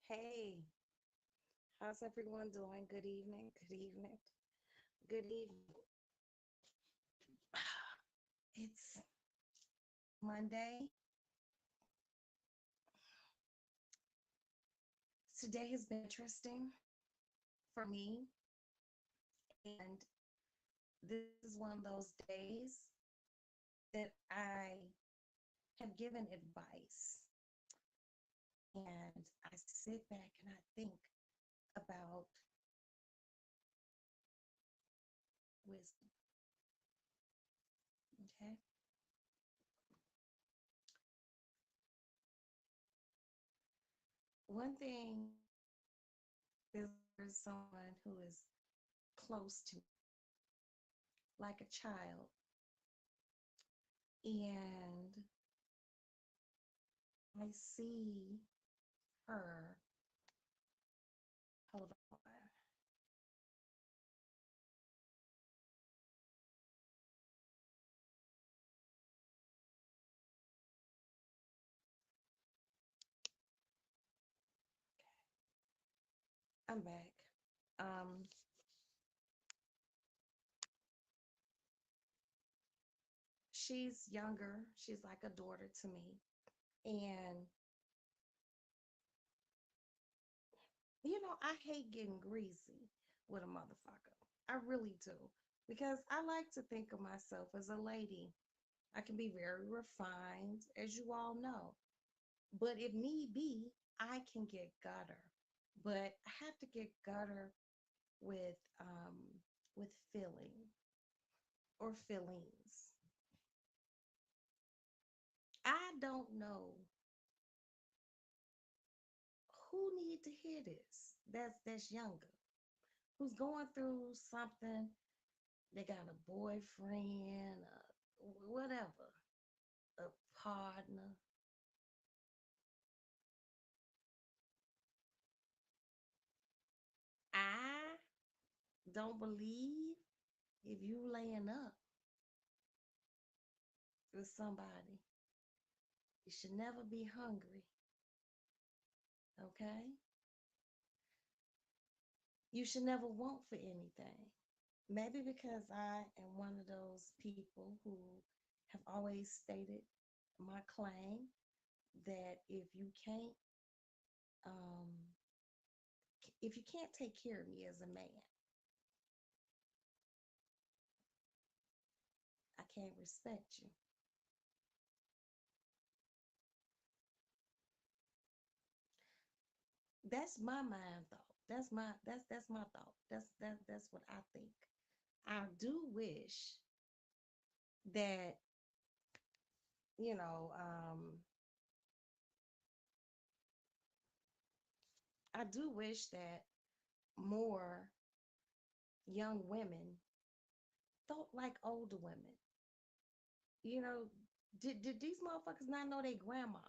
Hey, how's everyone doing? Good evening. Good evening. Good evening. It's Monday. Today has been interesting for me, and this is one of those days that I have given advice, and I sit back and I think about wisdom. Okay. One thing is there's someone who is close to me, like a child, and I see her. Hold on. I'm back. Um, she's younger. She's like a daughter to me. And, I hate getting greasy with a motherfucker. I really do. Because I like to think of myself as a lady. I can be very refined, as you all know. But if need be, I can get gutter. But I have to get gutter with with feeling or feelings. I don't know who need to hear this. That's younger. Who's going through something? They got a boyfriend, whatever, a partner. I don't believe if you laying up with somebody, you should never be hungry. Okay? You should never want for anything. Maybe because I am one of those people who have always stated my claim that um, if you can't take care of me as a man, I can't respect you. That's my mind thought. That's my thought. That's what I think. I do wish that you know I do wish that more young women thought like older women. You know, did these motherfuckers not know they grandmamas?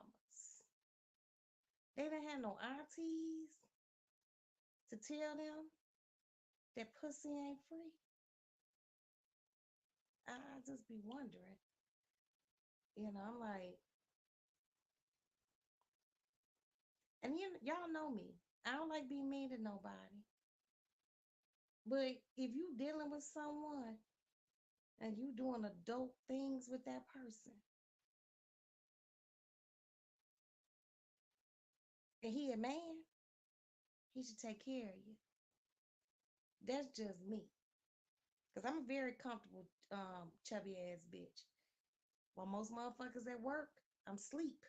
They didn't have no aunties to tell them that pussy ain't free. I just be wondering. I'm like, and y'all know me. I don't like being mean to nobody. But if you dealing with someone and you doing adult things with that person, and he a man, he should take care of you. That's just me. Cause I'm a very comfortable chubby ass bitch. While most motherfuckers at work, I'm sleep.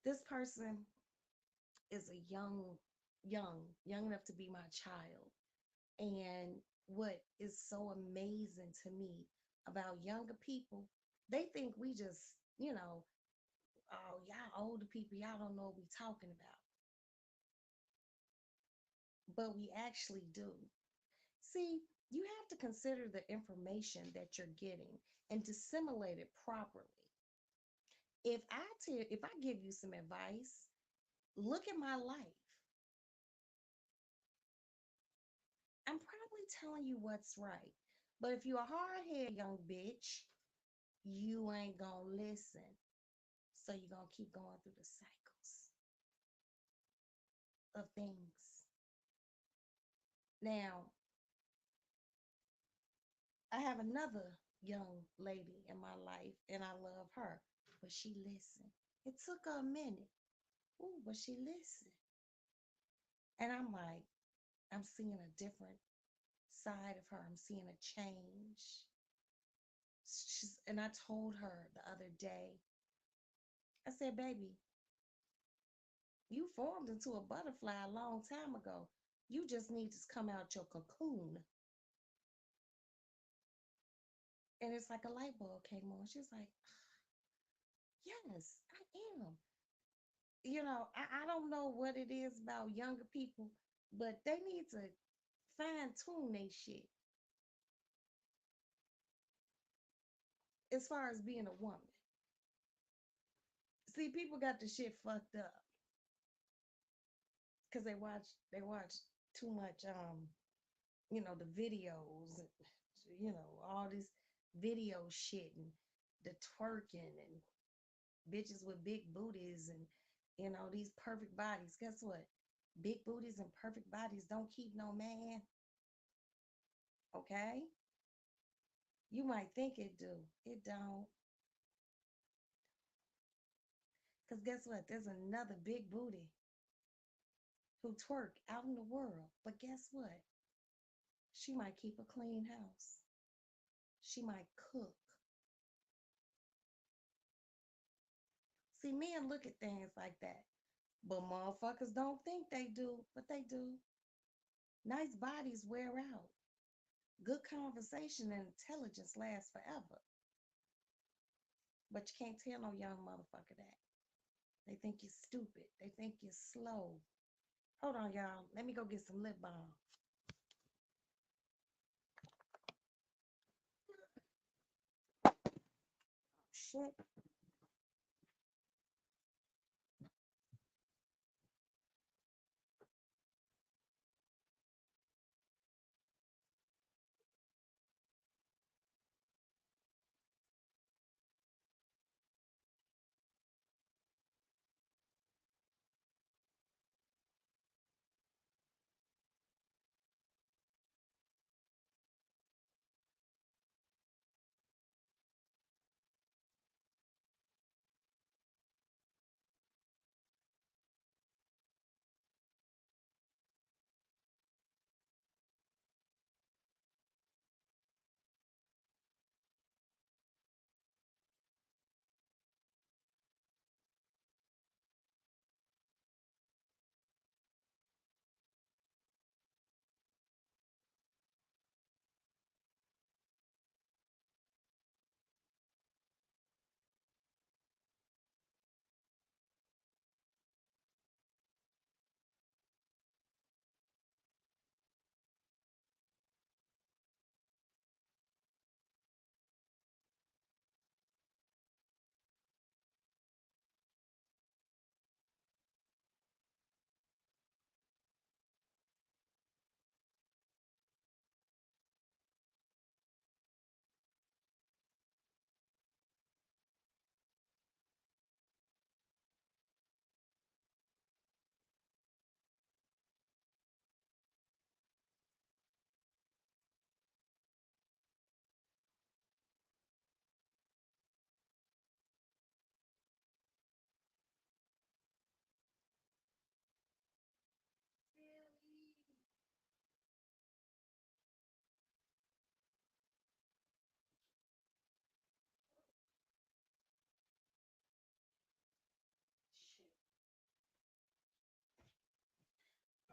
This person is a young enough to be my child. And what is so amazing to me about younger people, they think we just, oh, y'all older people, y'all don't know what we talking about. But we actually do. See, you have to consider the information that you're getting and disseminate it properly. If I give you some advice, look at my life. I'm probably telling you what's right. But if you're a hard head young bitch, you ain't gonna listen. So you're gonna keep going through the cycles of things. Now, I have another young lady in my life and I love her, but she listened. It took her a minute. Ooh, but she listened. And I'm like, I'm seeing a different side of her. I'm seeing a change. And I told her the other day, I said, baby, you formed into a butterfly a long time ago. You just need to come out your cocoon. And it's like a light bulb came on. She was like, yes, I am. I don't know what it is about younger people, but they need to fine tune their shit as far as being a woman. See, people got the shit fucked up because they watch too much the videos, all this video shit and the twerking and bitches with big booties and these perfect bodies. Guess what? Big booties and perfect bodies don't keep no man. Okay? You might think it do. It don't. Cause guess what? There's another big booty who twerk out in the world. But guess what? She might keep a clean house. She might cook. See, men look at things like that. But motherfuckers don't think they do, but they do. Nice bodies wear out. Good conversation and intelligence lasts forever. But you can't tell no young motherfucker that. They think you're stupid. They think you're slow. Hold on, y'all. Let me go get some lip balm. Shit.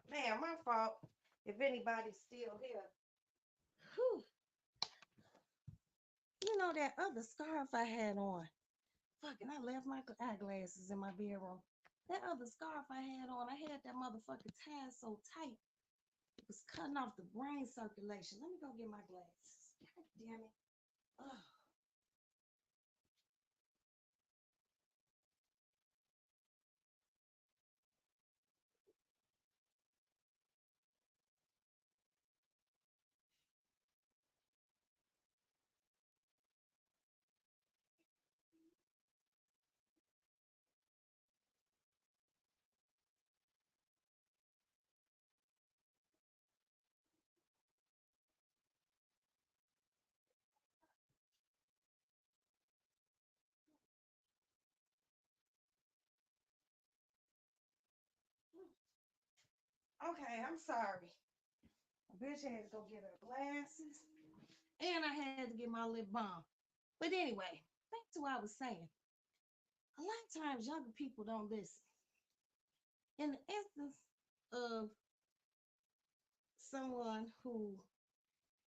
Man, my fault. If anybody's still here. Whew. That other scarf I had on. Fucking, I left my eyeglasses in my bedroom. That other scarf I had on, I had that motherfucker tied so tight. It was cutting off the brain circulation. Let me go get my glasses. God damn it. Ugh. Okay, I'm sorry. A bitch had to go get her glasses, and I had to get my lip balm. But anyway, back to what I was saying. A lot of times, younger people don't listen. In the instance of someone who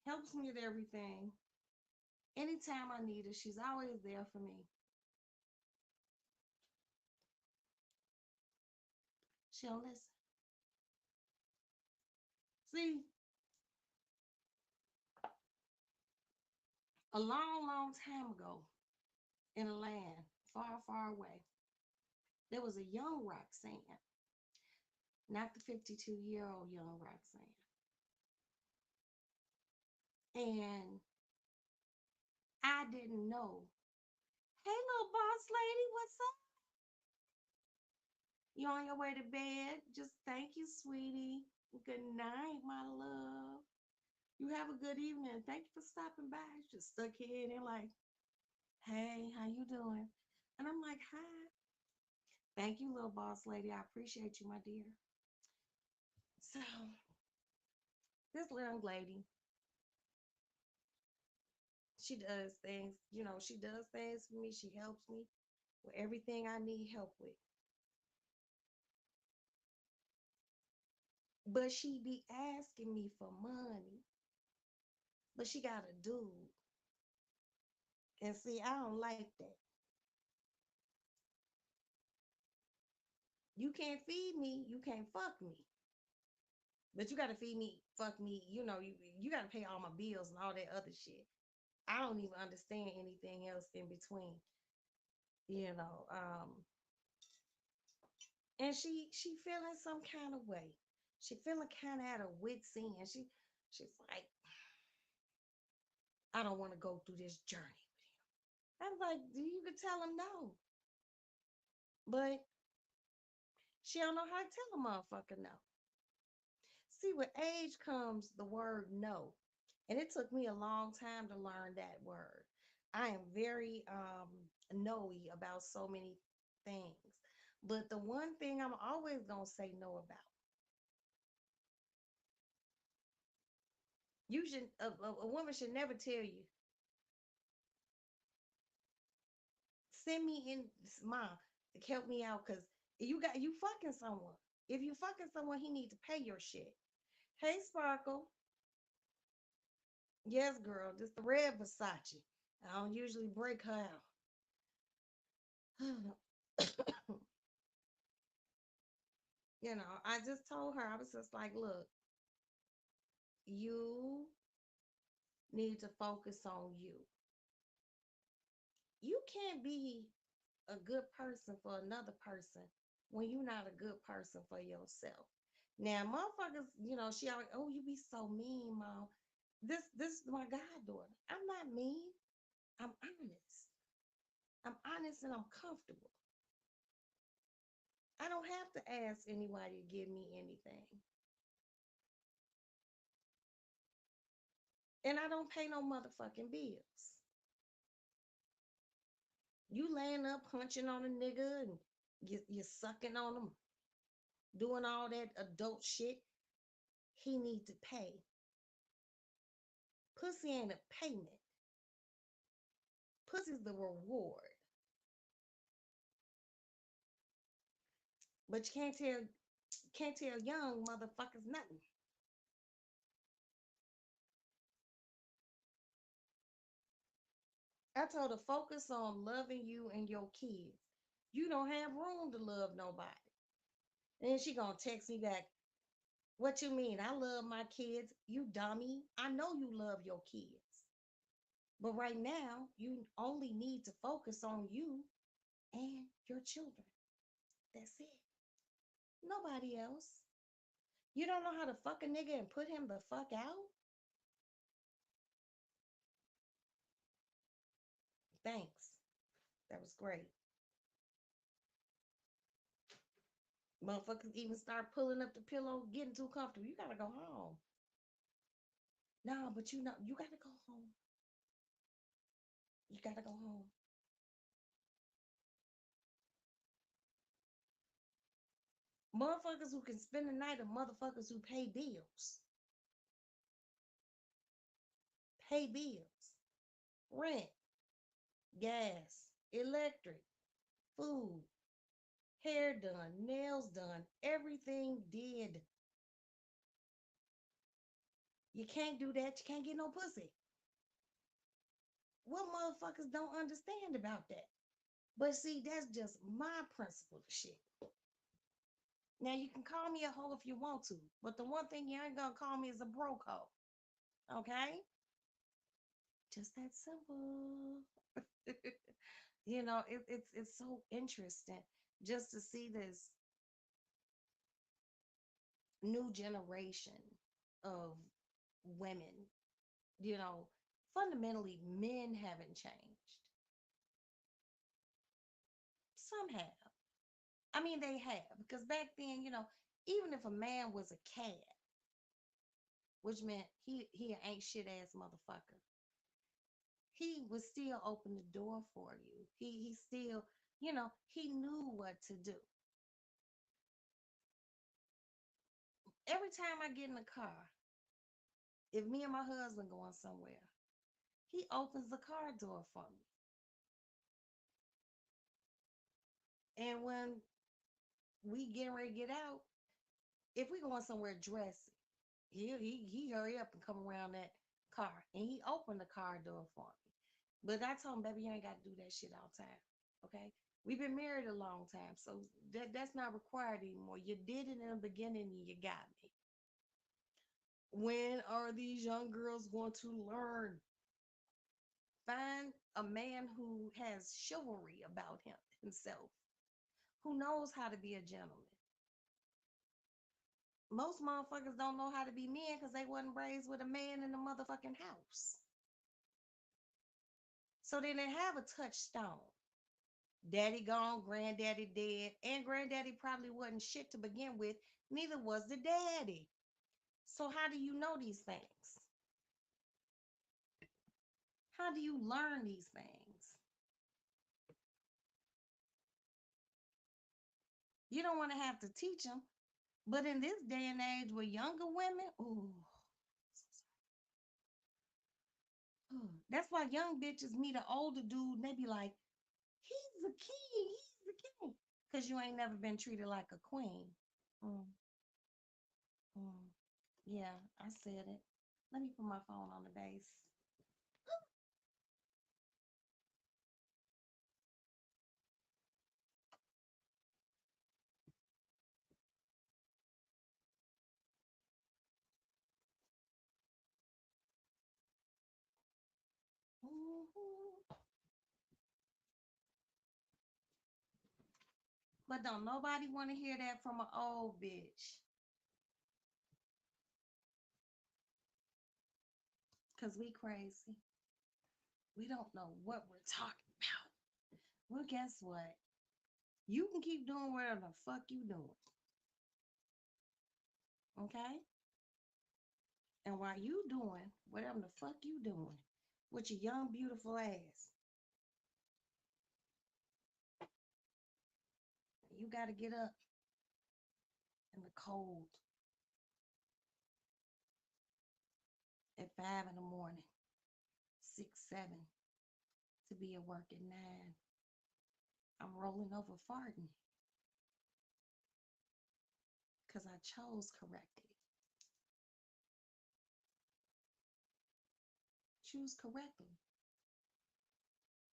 helps me with everything, anytime I need her, she's always there for me. She don't listen. See, a long, long time ago, in a land far, far away, there was a young Roxanne, not the 52-year-old young Roxanne. And I didn't know. Hey, little boss lady, what's up? You on your way to bed? Just thank you, sweetie. Good night, my love. You have a good evening. Thank you for stopping by. Just stuck here and they're like, hey, how you doing? And I'm like, hi. Thank you, little boss lady. I appreciate you, my dear. So this young lady, she does things, she does things for me. She helps me with everything I need help with. But she be asking me for money. But she got a dude. And see, I don't like that. You can't feed me, you can't fuck me. But you gotta feed me, fuck me, you gotta pay all my bills and all that other shit. I don't even understand anything else in between, you know. And she feeling some kind of way. She feeling kind of at her wit's end. She's like, I don't want to go through this journey with him. I was like, you could tell him no. But she don't know how to tell a motherfucker no. See, with age comes the word no. And it took me a long time to learn that word. I am very knowy about so many things. But the one thing I'm always gonna say no about, you should a woman should never tell you, send me in mom to help me out because you fucking someone. If you fucking someone, he need to pay your shit. Hey Sparkle. Yes, girl, this the red Versace. I don't usually break her out. I just told her, I was just like, look, you need to focus on you. You can't be a good person for another person when you're not a good person for yourself. Now, motherfuckers, she always, oh, you be so mean, mom. This is my goddaughter. I'm not mean. I'm honest. I'm honest and I'm comfortable. I don't have to ask anybody to give me anything. And I don't pay no motherfucking bills. You laying up punching on a nigga and you're sucking on him, doing all that adult shit, he need to pay. Pussy ain't a payment. Pussy's the reward. But you can't tell young motherfuckers nothing. I told her focus on loving you and your kids. You don't have room to love nobody. And then she gonna text me back, what you mean? I love my kids. You dummy. I know you love your kids. But right now, you only need to focus on you and your children. That's it. Nobody else. You don't know how to fuck a nigga and put him the fuck out? Thanks. That was great. Motherfuckers even start pulling up the pillow, getting too comfortable. You gotta go home. No, but you gotta go home. You gotta go home. Motherfuckers who can spend the night are motherfuckers who pay bills. Pay bills. Rent, gas, electric, food, hair done, nails done, everything did. You can't do that. You can't get no pussy. What motherfuckers don't understand about that? But see, that's just my principle of shit. Now you can call me a hoe if you want to, but the one thing you ain't gonna call me is a broke hoe. Okay? Just that simple. It's so interesting just to see this new generation of women. You know, fundamentally, men haven't changed. Some have. I mean, they have because back then, even if a man was a cat, which meant he ain't shit ass motherfucker, he would still open the door for you. He still, he knew what to do. Every time I get in the car, if me and my husband going somewhere, he opens the car door for me. And when we get ready to get out, if we going somewhere dressy, he hurry up and come around that car and he opened the car door for me. But I told him, baby, you ain't got to do that shit all the time. Okay. We've been married a long time, so that's not required anymore. You did it in the beginning and you got me. When are these young girls going to learn? Find a man who has chivalry about himself, who knows how to be a gentleman. Most motherfuckers don't know how to be men because they wasn't raised with a man in the motherfucking house. So then they have a touchstone. Daddy gone, granddaddy dead, and granddaddy probably wasn't shit to begin with, neither was the daddy. So how do you know these things? How do you learn these things? You don't want to have to teach them. But in this day and age with younger women, ooh, that's why young bitches meet an older dude and they be like, he's the king, he's the king. Because you ain't never been treated like a queen. Mm, mm. Yeah, I said it. Let me put my phone on the base. Mhm. But don't nobody want to hear that from an old bitch. Because we crazy. We don't know what we're talking about. Well, guess what? You can keep doing whatever the fuck you doing. Okay? And while you doing whatever the fuck you doing with your young, beautiful ass, you got to get up in the cold at 5 in the morning, 6, 7 to be at work at 9. I'm rolling over farting because I chose correctly. Choose correctly.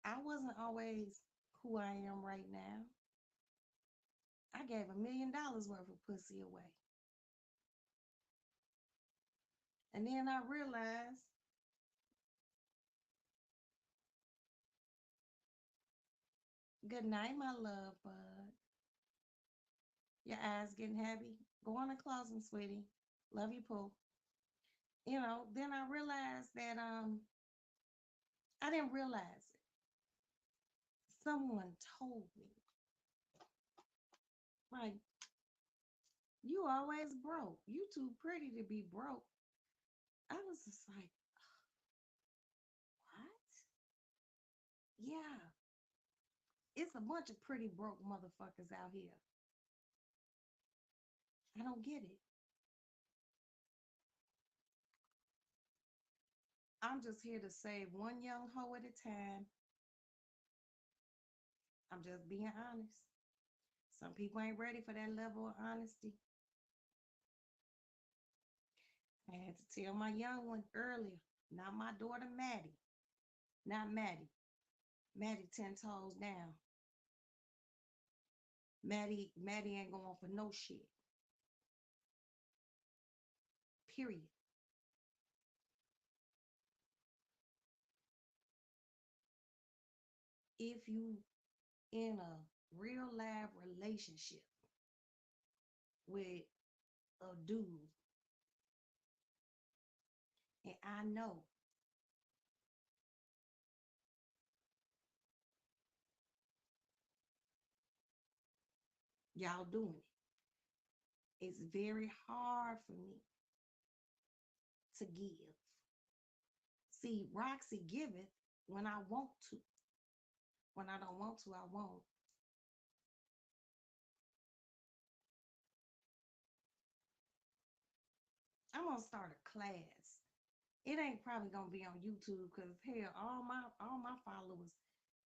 I wasn't always who I am right now. I gave $1 million worth of pussy away. And then I realized, good night, my love bud. Your eyes getting heavy. Go on and close them, sweetie. Love you, Pooh. Then I realized that I didn't realize it. Someone told me, like, you always broke. You too pretty to be broke. I was just like, what? Yeah, it's a bunch of pretty broke motherfuckers out here. I don't get it. I'm just here to save one young hoe at a time. I'm just being honest. Some people ain't ready for that level of honesty. I had to tell my young one earlier, not my daughter Maddie, not Maddie. Maddie 10 toes down. Maddie ain't going for no shit. Period. If you in a real live relationship with a dude, and I know y'all doing it, it's very hard for me to give. See, Roxy giveth when I want to. When I don't want to, I won't. I'm gonna start a class. It ain't probably gonna be on YouTube because hell, all my followers,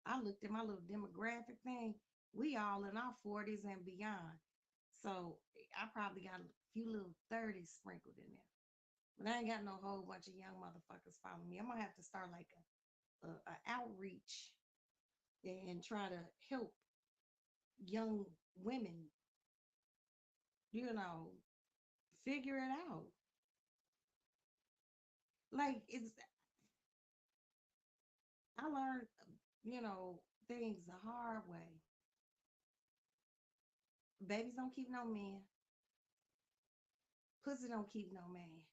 I looked at my little demographic thing. We all in our 40s and beyond. So I probably got a few little 30s sprinkled in there. But I ain't got no whole bunch of young motherfuckers following me. I'm gonna have to start like a outreach and try to help young women, you know, figure it out. Like it's I learned, things the hard way. Babies don't keep no man. Pussy don't keep no man.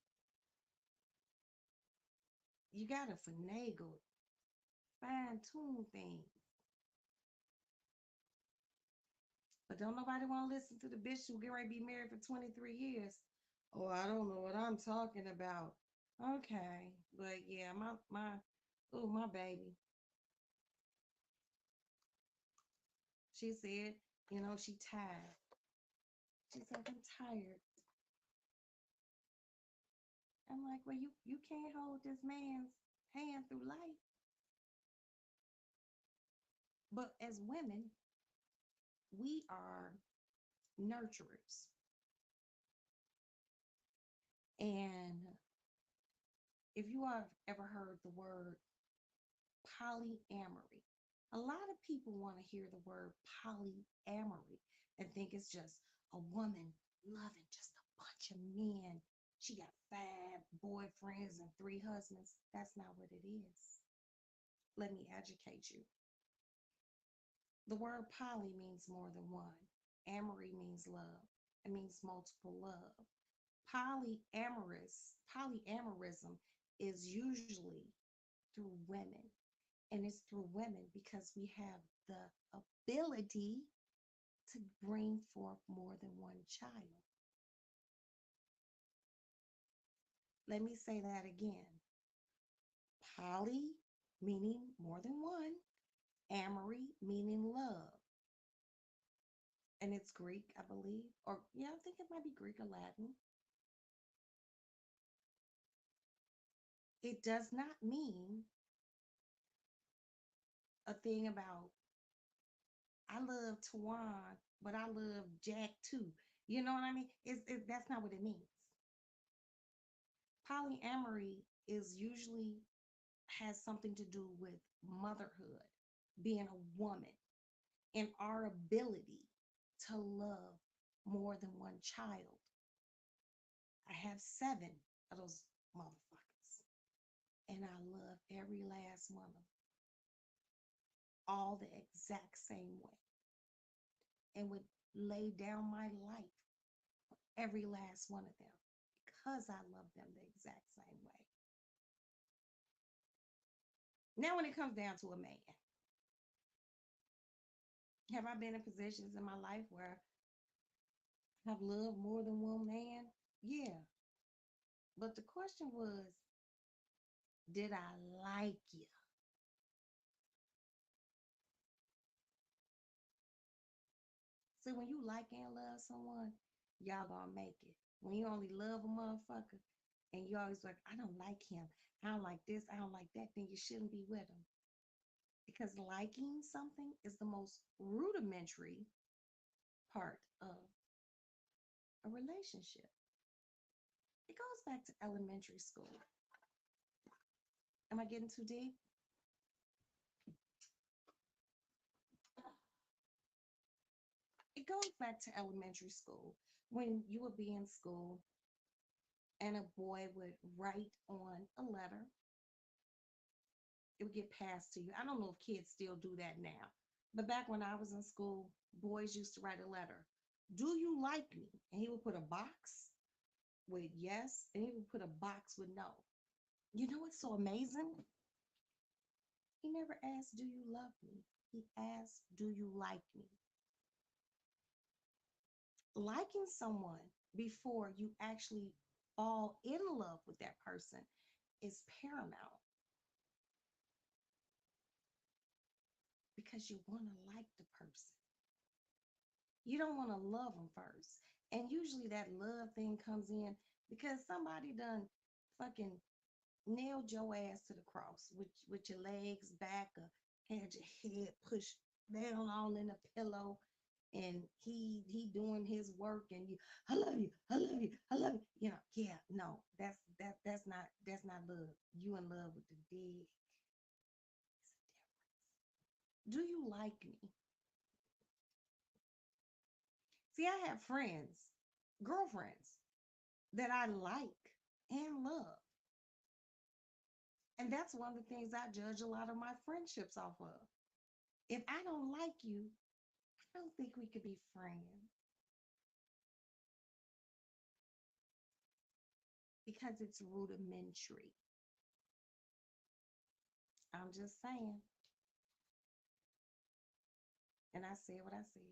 You gotta finagle, fine tune things. But don't nobody want to listen to the bitch who get ready to be married for 23 years. Oh, I don't know what I'm talking about. Okay. But yeah, my baby. She said, she tired. She said, I'm tired. I'm like, well, you can't hold this man's hand through life. But as women, we are nurturers. And if you have ever heard the word polyamory, a lot of people want to hear the word polyamory and think it's just a woman loving just a bunch of men. She got 5 boyfriends and 3 husbands. That's not what it is. Let me educate you. The word poly means more than one. Amory means love. It means multiple love. Polyamorism is usually through women. And it's through women because we have the ability to bring forth more than one child. Let me say that again. Poly meaning more than one, amory meaning love. And it's Greek, I believe. Or, yeah, I think it might be Greek or Latin. It does not mean a thing about I love Tawan, but I love Jack too. You know what I mean? That's not what it means. Polyamory is usually has something to do with motherhood, being a woman, and our ability to love more than one child. I have 7 of those motherfuckers, and I love every last one of them, all the exact same way, and would lay down my life for every last one of them because I love them the exact same way. Now, when it comes down to a man, have I been in positions in my life where I've loved more than one man? Yeah. But the question was, did I like you? See, when you like and love someone, y'all gonna make it. When you only love a motherfucker and you always like, I don't like him, I don't like this, I don't like that, then you shouldn't be with him. Because liking something is the most rudimentary part of a relationship. It goes back to elementary school. Am I getting too deep? It goes back to elementary school when you would be in school and a boy would write on a letter. It would get passed to you. I don't know if kids still do that now, but back when I was in school, boys used to write a letter. Do you like me? And he would put a box with yes, and he would put a box with no. You know what's so amazing? He never asked, do you love me? He asked, do you like me? Liking someone before you actually fall in love with that person is paramount because you want to like the person. You don't want to love them first. And usually that love thing comes in because somebody done fucking nailed your ass to the cross with your legs back or had your head pushed down all in a pillow and he doing his work and you, I love you, I love you, I love you. You know, yeah, no, that's not love. You in love with the dick. Do you like me? See, I have friends, girlfriends that I like and love. And that's one of the things I judge a lot of my friendships off of. If I don't like you, I don't think we could be friends because it's rudimentary. I'm just saying. And I said what I said.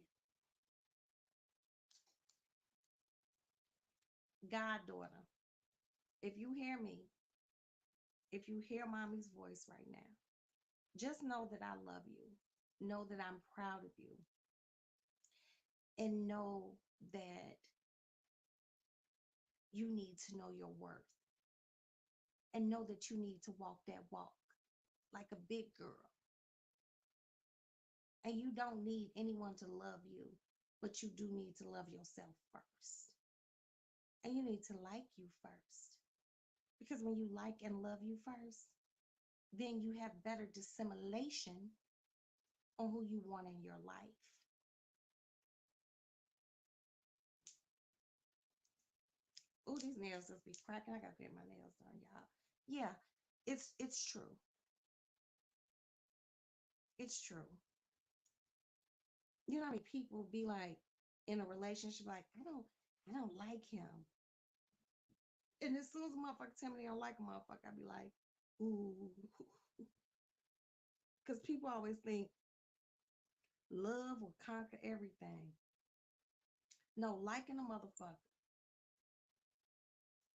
Goddaughter, if you hear me, if you hear mommy's voice right now, just know that I love you. Know that I'm proud of you. And know that you need to know your worth. And know that you need to walk that walk like a big girl. And you don't need anyone to love you, but you do need to love yourself first. And you need to like you first. Because when you like and love you first, then you have better dissimulation on who you want in your life. Oh, these nails just be cracking. I gotta get my nails done, y'all. Yeah, it's true. It's true. You know how many people be like in a relationship, like, I don't like him. And as soon as a motherfucker tell me they don't like a motherfucker, I be like, ooh. Because people always think love will conquer everything. No, liking a motherfucker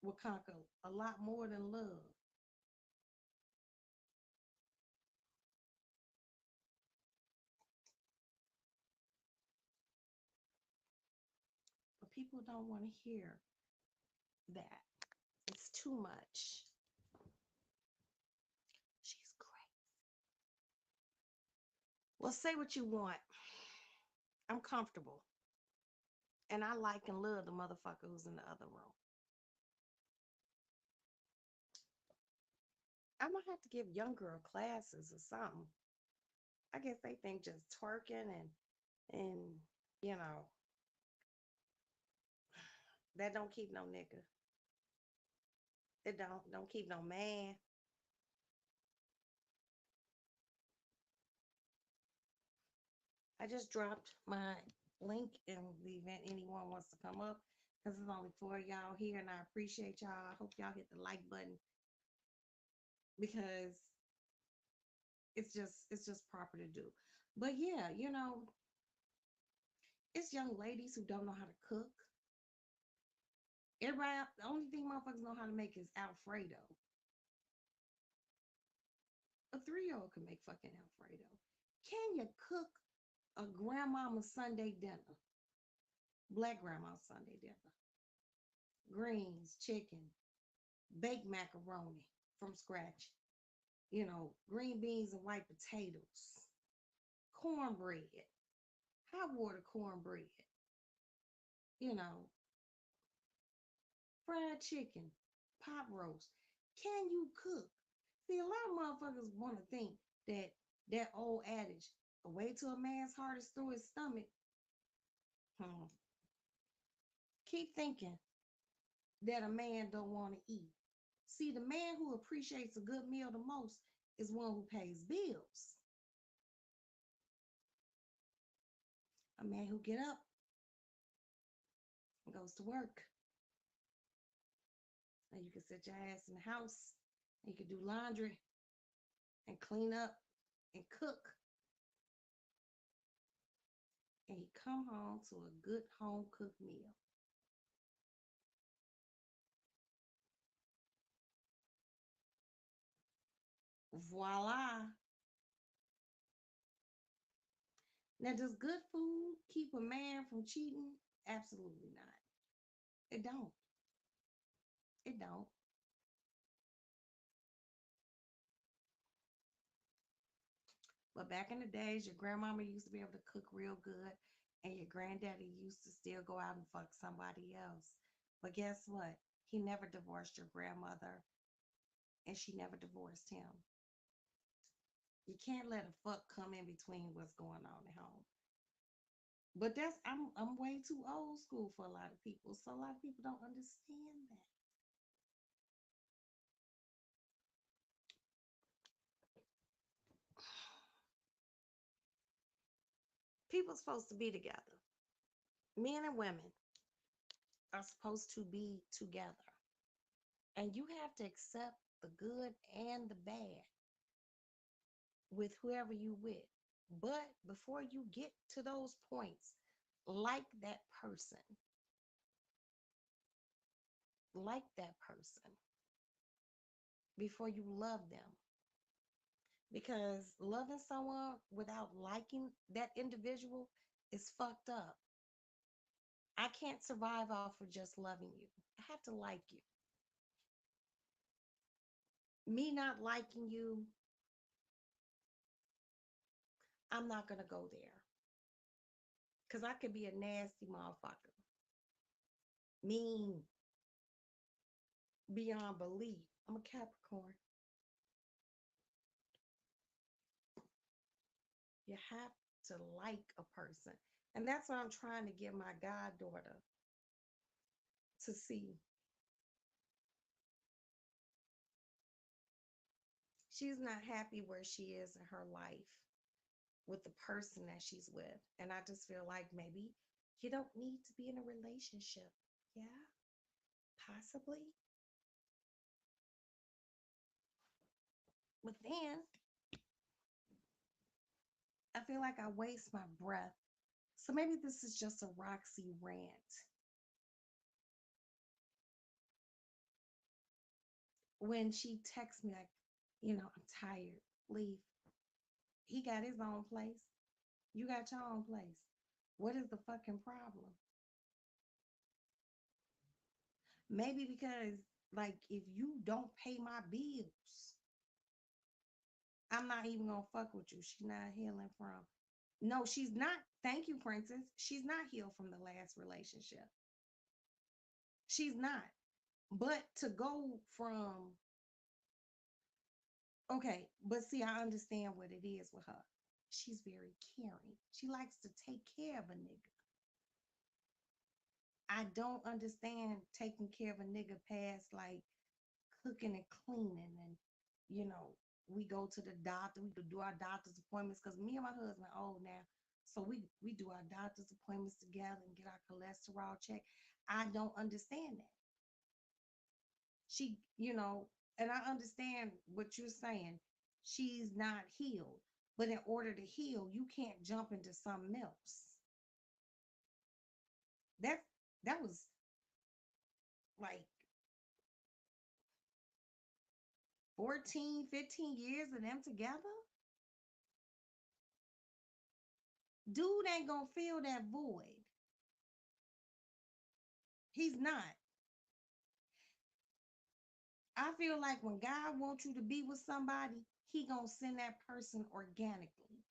will conquer a lot more than love. But people don't want to hear that. It's too much. She's great. Well, say what you want. I'm comfortable. And I like and love the motherfucker who's in the other room. I might have to give young girl classes or something. I guess they think just twerking and you know that don't keep no nigga. It don't keep no man. I just dropped my link in the event anyone wants to come up because there's only four of y'all here and I appreciate y'all. I hope y'all hit the like button because it's just proper to do. But yeah, it's young ladies who don't know how to cook. Everybody, the only thing motherfuckers know how to make is Alfredo. A 3-year-old can make fucking Alfredo. Can you cook a grandmama Sunday dinner? Black grandma Sunday dinner. Greens, chicken, baked macaroni from scratch. Green beans and white potatoes, cornbread, hot water cornbread, you know, fried chicken, pot roast. Can you cook? See, a lot of motherfuckers want to think that that old adage, a way to a man's heart is through his stomach. Hmm. Keep thinking that a man don't want to eat. See, the man who appreciates a good meal the most is one who pays bills. A man who get up and goes to work. And you can sit your ass in the house and you can do laundry and clean up and cook. And you come home to a good home cooked meal. Voila. Now, does good food keep a man from cheating? Absolutely not. It don't. It don't. But back in the days, your grandmama used to be able to cook real good, and your granddaddy used to still go out and fuck somebody else. But guess what? He never divorced your grandmother, and she never divorced him. You can't let a fuck come in between what's going on at home. But I'm way too old school for a lot of people, so a lot of people don't understand that. People's supposed to be together. Men and women are supposed to be together. And you have to accept the good and the bad with whoever you with. But before you get to those points, like that person, like that person before you love them. Because loving someone without liking that individual is fucked up. I can't survive off of just loving you. I have to like you. Me not liking you, I'm not going to go there. Because I could be a nasty motherfucker. Mean beyond belief. I'm a Capricorn. You have to like a person. And that's what I'm trying to get my goddaughter to see. She's not happy where she is in her life with the person that she's with. And I just feel like maybe you don't need to be in a relationship. Yeah, possibly. But then I feel like I waste my breath. So maybe this is just a Roxy rant. When she texts me, like, I'm tired, leave. He got his own place. You got your own place. What is the fucking problem? Maybe because, like, if you don't pay my bills, I'm not even gonna fuck with you. She's not healing from. No, she's not. Thank you, Princess. She's not healed from the last relationship. She's not. But to go from, okay, but see, I understand what it is with her. She's very caring. She likes to take care of a nigga. I don't understand taking care of a nigga past like cooking and cleaning and you know we go to the doctor, we do our doctor's appointments because me and my husband are old now, so we do our doctor's appointments together and get our cholesterol checked. I don't understand that. And I understand what you're saying. She's not healed, but in order to heal you can't jump into something else. That that was like 14, 15 years of them together. Dude ain't gonna fill that void. He's not. I feel like when God wants you to be with somebody, he gonna send that person organically,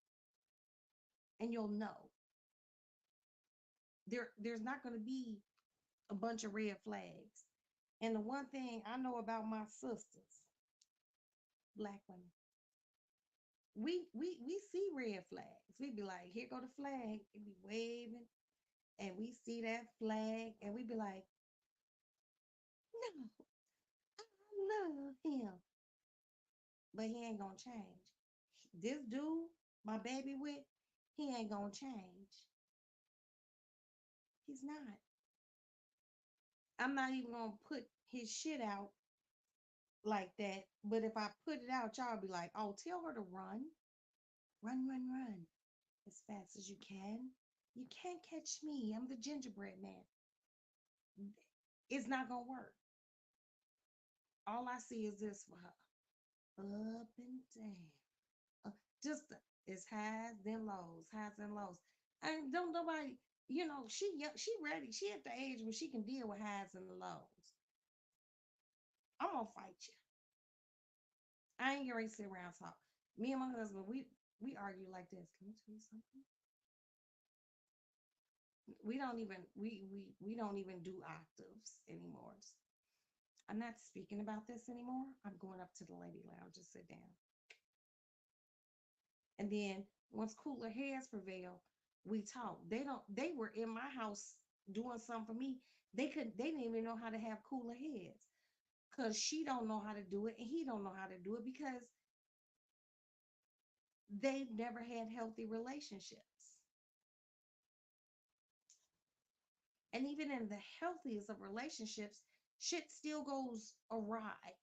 and you'll know. There's not gonna be a bunch of red flags. And the one thing I know about my sisters, black women, we see red flags. We be like, here go the flag. It be waving, and we see that flag, and we be like, no, I love him, but he ain't gonna change. This dude, my baby with, he ain't gonna change. He's not. I'm not even gonna put his shit out like that. But if I put it out, y'all be like, oh, tell her to run, run, run, run as fast as you can. You can't catch me. I'm the gingerbread man. It's not gonna work. All I see is this for her, up and down. Just it's highs then lows, highs and lows. And don't nobody, she ready. She at the age where she can deal with highs and lows. I'm gonna fight you. I ain't gonna sit around and talk. Me and my husband, we argue like this. Can I tell you something? We don't even do octaves anymore. I'm not speaking about this anymore. I'm going up to the lady lounge and sit down. And then once cooler heads prevail, we talk. They were in my house doing something for me. They didn't even know how to have cooler heads. Cause she don't know how to do it and he don't know how to do it because they've never had healthy relationships. And even in the healthiest of relationships, shit still goes awry.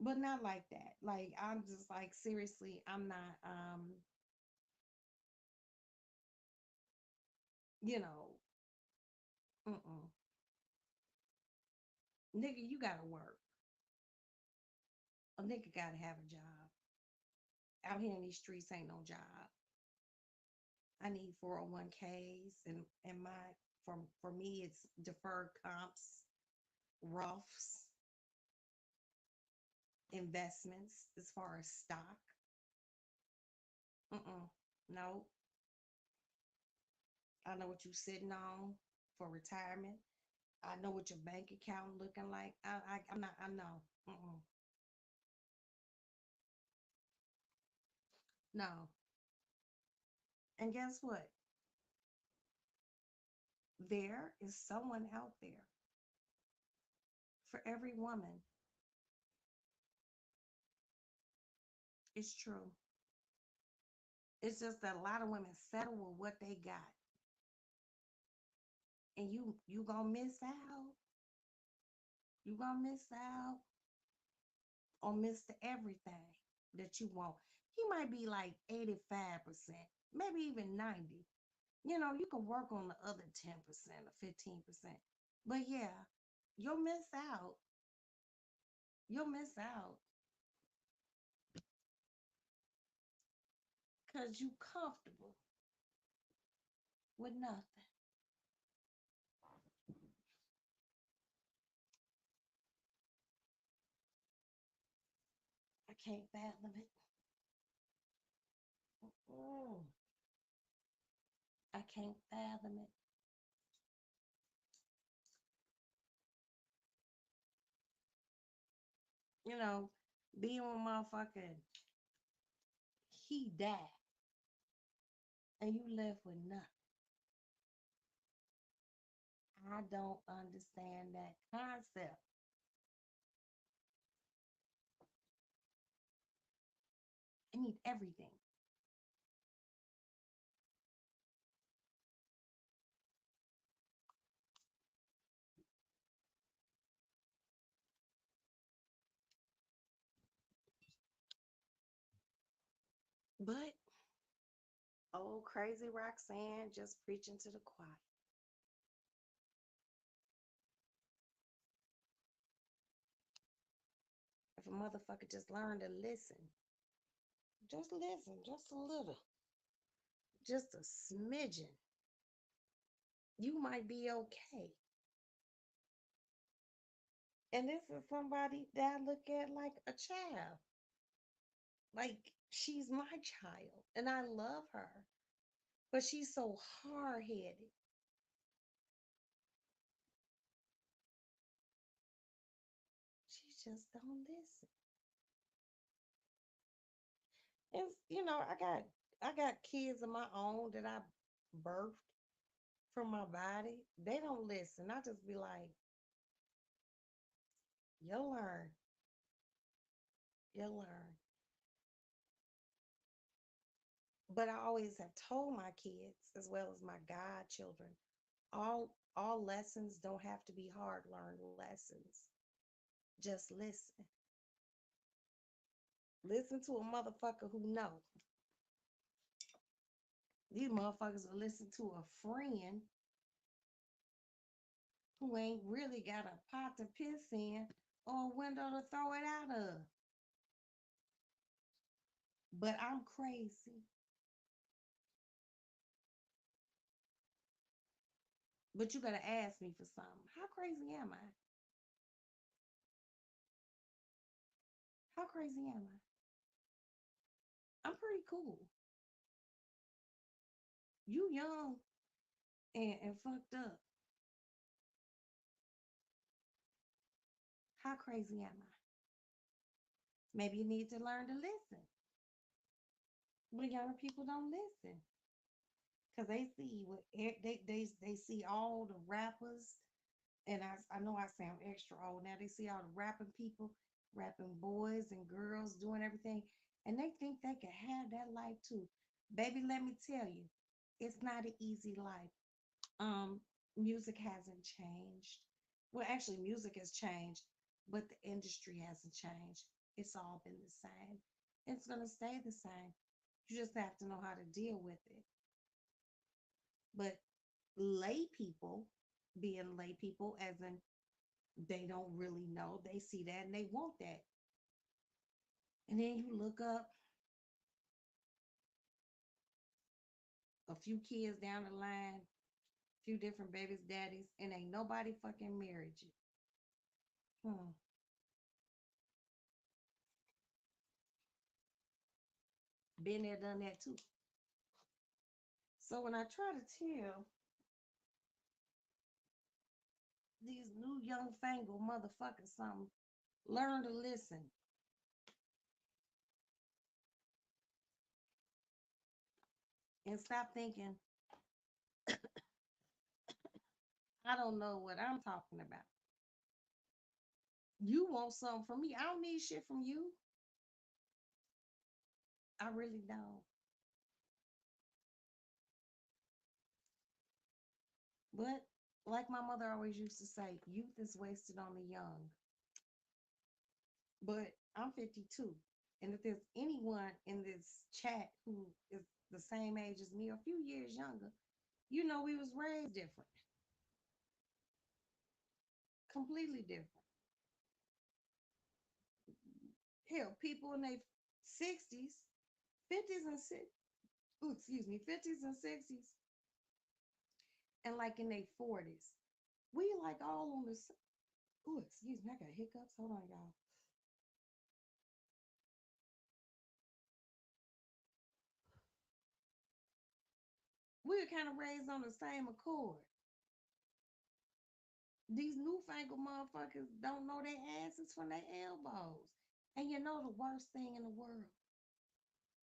But not like that. Like I'm just like seriously, I'm not you know, mm-mm. Nigga, you gotta work. A nigga gotta have a job. Out here in these streets ain't no job. I need 401ks and my for me it's deferred comps, Roths, investments as far as stock. Mm-mm. No, I know what you sitting on for retirement. I know what your bank account looking like. I'm not. I know. Mm-mm. No. And guess what? There is someone out there for every woman. It's true. It's just that a lot of women settle with what they got, and you gonna miss out. You gonna miss out on Mr. Everything that you want. He might be like 85%, maybe even 90. You can work on the other 10% or 15%. But yeah, you'll miss out. You'll miss out because you comfortable with nothing. I can't fathom it. Mm, I can't fathom it. You know, being with motherfucker, he died and you left with nothing. I don't understand that concept. I need everything. But old crazy Roxanne just preaching to the choir. If a motherfucker just learn to listen, just a little, just a smidgen, You might be okay. And this is somebody that I look at like a child. Like she's my child and I love her. But she's so hard headed. She just don't listen. And I got kids of my own that I birthed from my body. They don't listen. I just be like, you'll learn. You'll learn. But I always have told my kids as well as my godchildren, all lessons don't have to be hard learned lessons. Just listen. Listen to a motherfucker who know. These motherfuckers will listen to a friend who ain't really got a pot to piss in or a window to throw it out of. But I'm crazy. But you gotta ask me for something. How crazy am I? How crazy am I? I'm pretty cool. You young and fucked up. How crazy am I? Maybe you need to learn to listen. But younger people don't listen because they see they see all the rappers, and I know I sound extra old now. They see all the rapping people, rapping boys and girls doing everything, and they think they can have that life too. Baby, let me tell you, it's not an easy life. Um, Music hasn't changed. Well, actually, music has changed, but the industry hasn't changed. It's all been the same. It's gonna stay the same. You just have to know how to deal with it. But lay people, being lay people, as in they don't really know, they see that and they want that. And then you look up a few kids down the line, a few different babies' daddies, and ain't nobody fucking married you. Hmm. Been there, done that too. So when I try to tell these new young fangled motherfuckers something, learn to listen and stop thinking, I don't know what I'm talking about. You want something from me. I don't need shit from you. I really don't. But like my mother always used to say, youth is wasted on the young. But I'm 52. And if there's anyone in this chat who is the same age as me or a few years younger, you know we was raised different, completely different. Hell, people in their 60s, 50s and six, ooh, excuse me, 50s and 60s, and like in their 40s. We like all on this. Ooh, excuse me, I got hiccups. Hold on, y'all. We were kind of raised on the same accord. These newfangled motherfuckers don't know their asses from their elbows. And you know the worst thing in the world.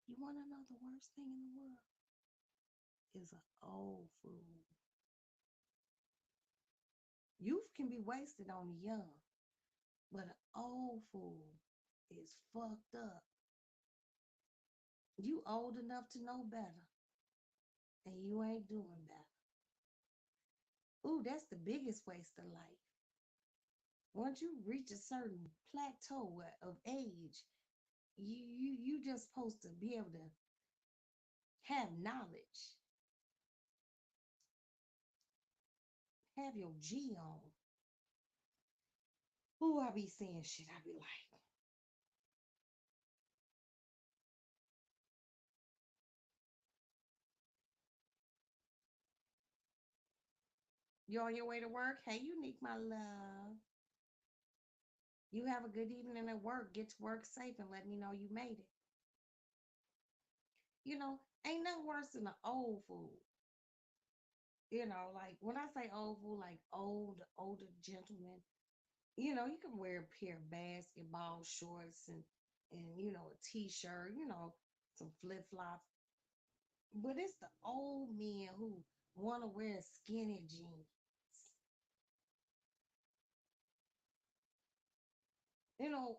You want to know the worst thing in the world? Is an old fool. Youth can be wasted on the young, but an old fool is fucked up. You old enough to know better, and you ain't doing better. Ooh, that's the biggest waste of life. Once you reach a certain plateau of age, you just supposed to be able to have knowledge, have your G on. Ooh, I be saying shit. I be like, You on your way to work? Hey, Unique, my love. You have a good evening at work. Get to work safe and let me know you made it. You know, ain't nothing worse than an old fool. Like when I say old fool, like older gentleman. You can wear a pair of basketball shorts and a t-shirt, some flip-flops. But it's the old men who want to wear skinny jeans. You know,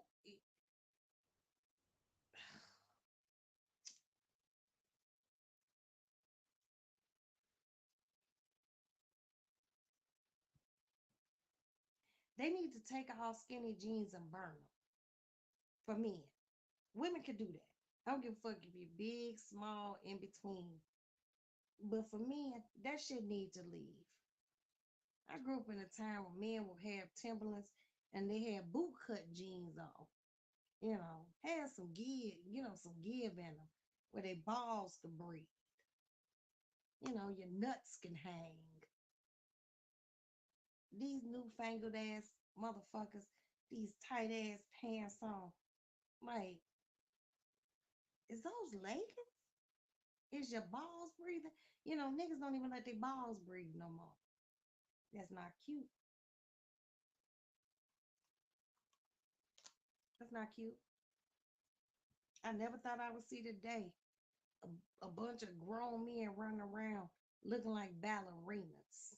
they need to take off skinny jeans and burn them for men. Women could do that. I don't give a fuck if you're big, small, in between. But for men, that shit need to leave. I grew up in a time where men would have Timberlands and they had boot cut jeans on. Had some give, some give in them where their balls could breathe. Your nuts can hang. These newfangled ass motherfuckers, these tight ass pants on. Like, is those leggings? Is your balls breathing? Niggas don't even let their balls breathe no more. That's not cute. That's not cute. I never thought I would see the day a bunch of grown men running around looking like ballerinas.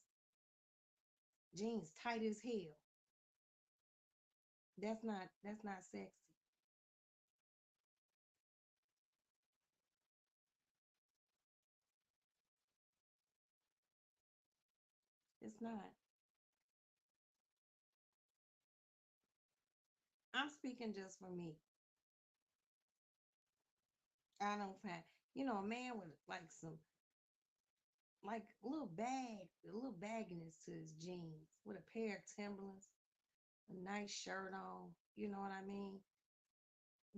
Jeans tight as hell. That's not sexy. It's not. I'm speaking just for me. I don't find, a man with like some like a little bagginess to his jeans with a pair of Timberlands, a nice shirt on. You know what I mean?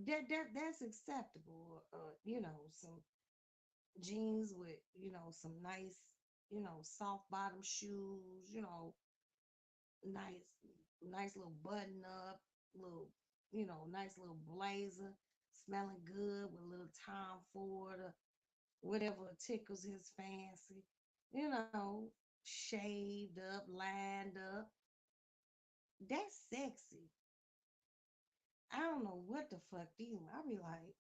That's acceptable. Some jeans with some nice soft bottom shoes. Nice little button up, little nice little blazer, smelling good with a little Tom Ford or whatever tickles his fancy. You know, shaved up, lined up. That's sexy. I don't know what the fuck these. I be like,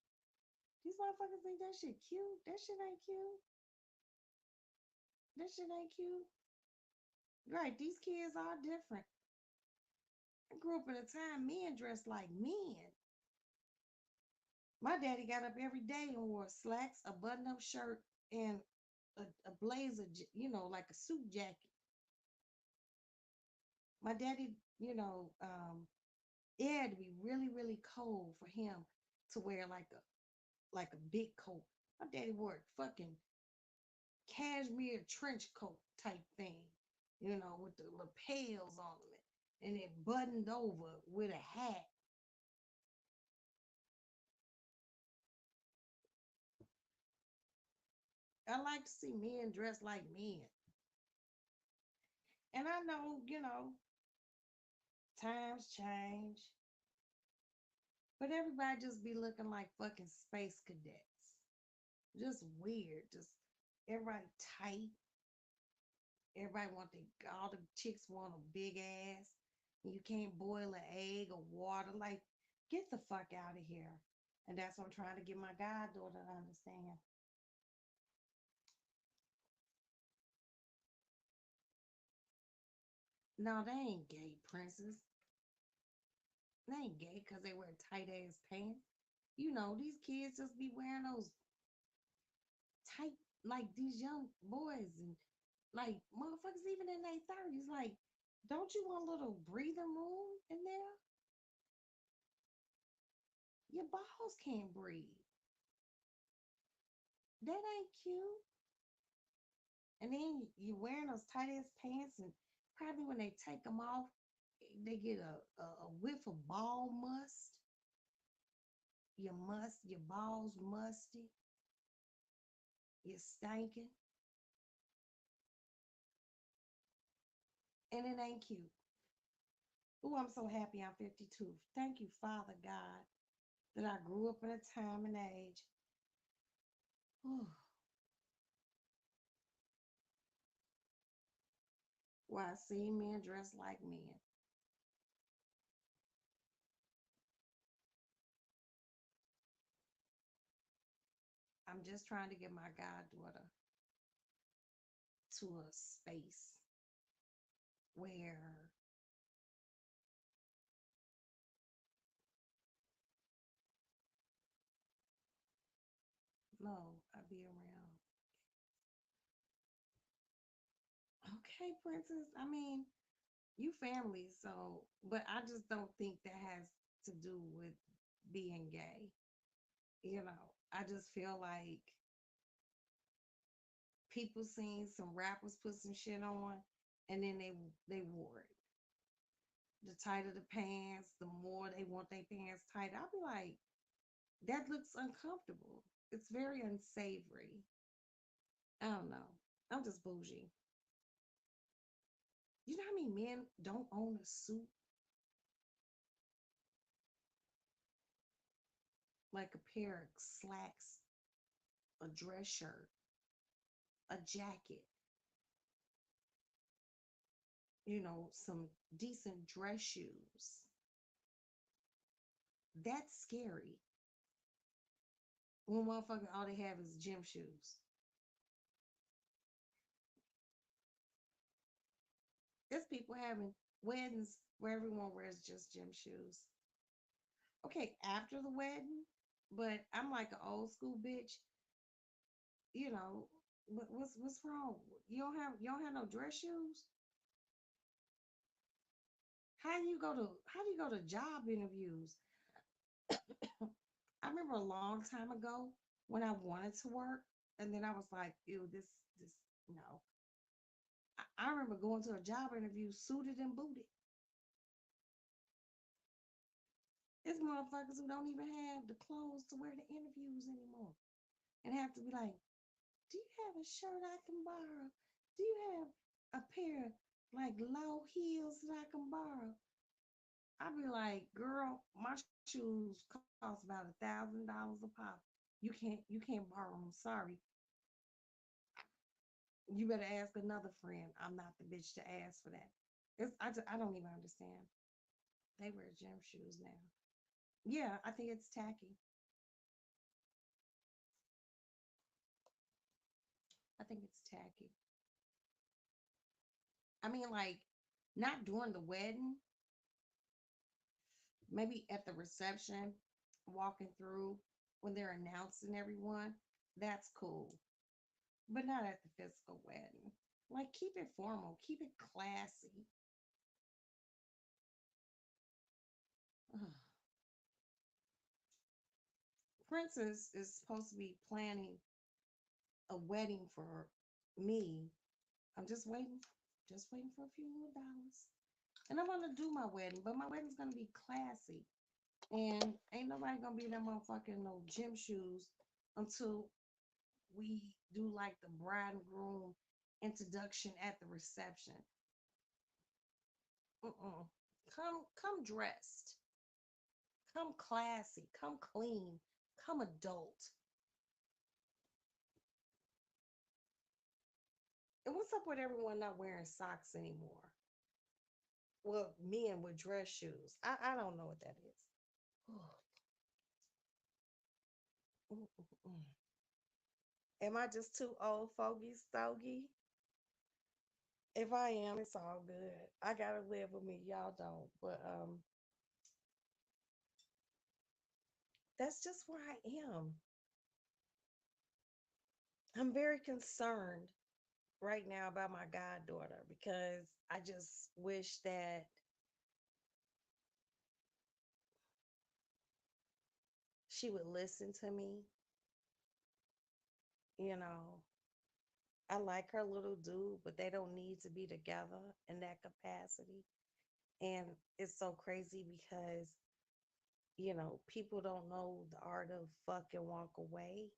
these motherfuckers think that shit cute. That shit ain't cute. That shit ain't cute. Right? These kids are different. I grew up in a time men dressed like men. My daddy got up every day and wore slacks, a button-up shirt, and a blazer, like a suit jacket. My daddy, it had to be really, really cold for him to wear like a big coat. My daddy wore a fucking cashmere trench coat type thing, with the lapels on it, and it buttoned over with a hat. I like to see men dressed like men. And I know, times change, but everybody just be looking like fucking space cadets. Just weird. Just everybody tight. Everybody want all the chicks want a big ass. And you can't boil an egg or water. Like, get the fuck out of here. And that's what I'm trying to get my goddaughter to understand. No, they ain't gay, princess. They ain't gay because they wear tight ass pants. These kids just be wearing those tight, like these young boys and like motherfuckers even in their 30s. Like, don't you want a little breathing room in there? Your balls can't breathe. That ain't cute. And then you wearing those tight ass pants, and probably when they take them off, they get a whiff of ball must. Your balls musty. You're stinking. and it ain't cute. Ooh, I'm so happy I'm 52. Thank you, Father God, that I grew up in a time and age. Whew, where I see men dressed like men. I'm just trying to get my goddaughter to a space where no, I'll be around. Okay, princess. I mean, you family, so but I just don't think that has to do with being gay. You know, I just feel like people seen some rappers put some shit on and then they wore it. The tighter the pants, the more they want their pants tight. I'll be like, that looks uncomfortable. It's very unsavory. I don't know. I'm just bougie. You know how many men don't own a suit, like a pair of slacks, a dress shirt, a jacket, some decent dress shoes. That's scary. When motherfuckers all they have is gym shoes. There's people having weddings where everyone wears just gym shoes. Okay, after the wedding, but I'm like an old school bitch. You know, what's wrong? You don't have no dress shoes. How do you go to job interviews? I remember a long time ago when I wanted to work, and then I was like, ew, this no. I remember going to a job interview suited and booted. It's motherfuckers who don't even have the clothes to wear the interviews anymore, and have to be like, "Do you have a shirt I can borrow? Do you have a pair of like low heels that I can borrow?" I'd be like, "Girl, my shoes cost about $1,000 a pop. You can't borrow them. Sorry. You better ask another friend. I'm not the bitch to ask for that." I don't even understand. They wear gym shoes now. Yeah, I think it's tacky. I think it's tacky. I mean, like, not during the wedding, maybe at the reception, walking through when they're announcing everyone. That's cool, but not at the physical wedding. Like, keep it formal, keep it classy. Ugh. Princess is supposed to be planning a wedding for me. I'm just waiting for a few more dollars. And I'm gonna do my wedding, but my wedding's gonna be classy. And ain't nobody gonna be in that motherfucking no gym shoes until we do like the bride and groom introduction at the reception. Mm-mm. Come dressed, come classy, come clean, come adult. And what's up with everyone not wearing socks anymore? Well, men with dress shoes. I don't know what that is. Mm-mm-mm. Am I just too old fogey stogie? If I am, it's all good. I gotta live with me. Y'all don't. But that's just where I am. I'm very concerned right now about my goddaughter because I just wish that she would listen to me. You know, I like her little dude, but they don't need to be together in that capacity. And it's so crazy because, people don't know the art of fucking walk away.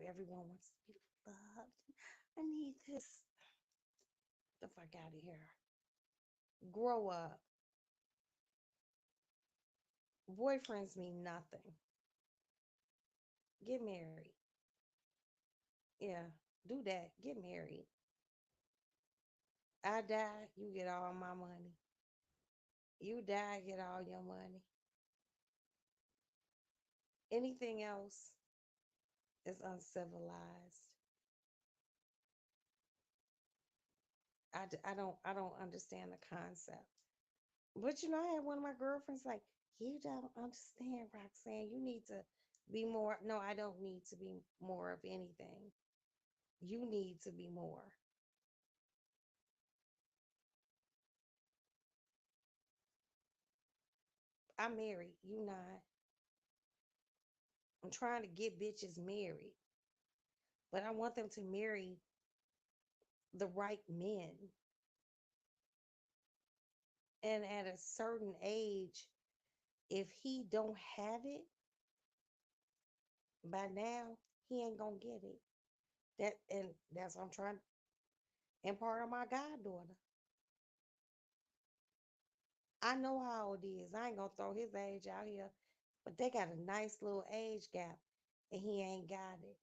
Everyone wants to be loved. I need this. The fuck out of here. Grow up. Boyfriends mean nothing. Get married. Yeah, do that. Get married. I die, you get all my money. You die, get all your money. Anything else is uncivilized. I don't understand the concept. But I had one of my girlfriends like, you don't understand, Roxanne. You need to be more. No, I don't need to be more of anything. You need to be more. I'm married. You not. I'm trying to get bitches married, but I want them to marry the right men. And at a certain age, if he don't have it by now, he ain't gonna get it. That's what I'm trying. And part of my goddaughter, I know how old he is. I ain't gonna throw his age out here, but they got a nice little age gap, and he ain't got it.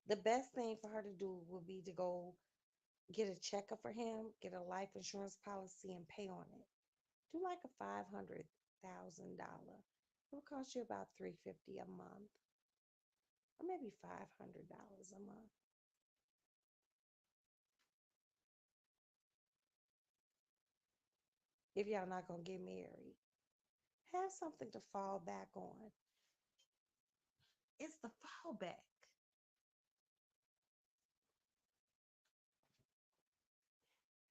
The best thing for her to do would be to go get a checkup for him, get a life insurance policy, and pay on it. Do like a $500,000. It'll cost you about $350 a month, or maybe $500 a month. If y'all not gonna get married, have something to fall back on. It's the fallback.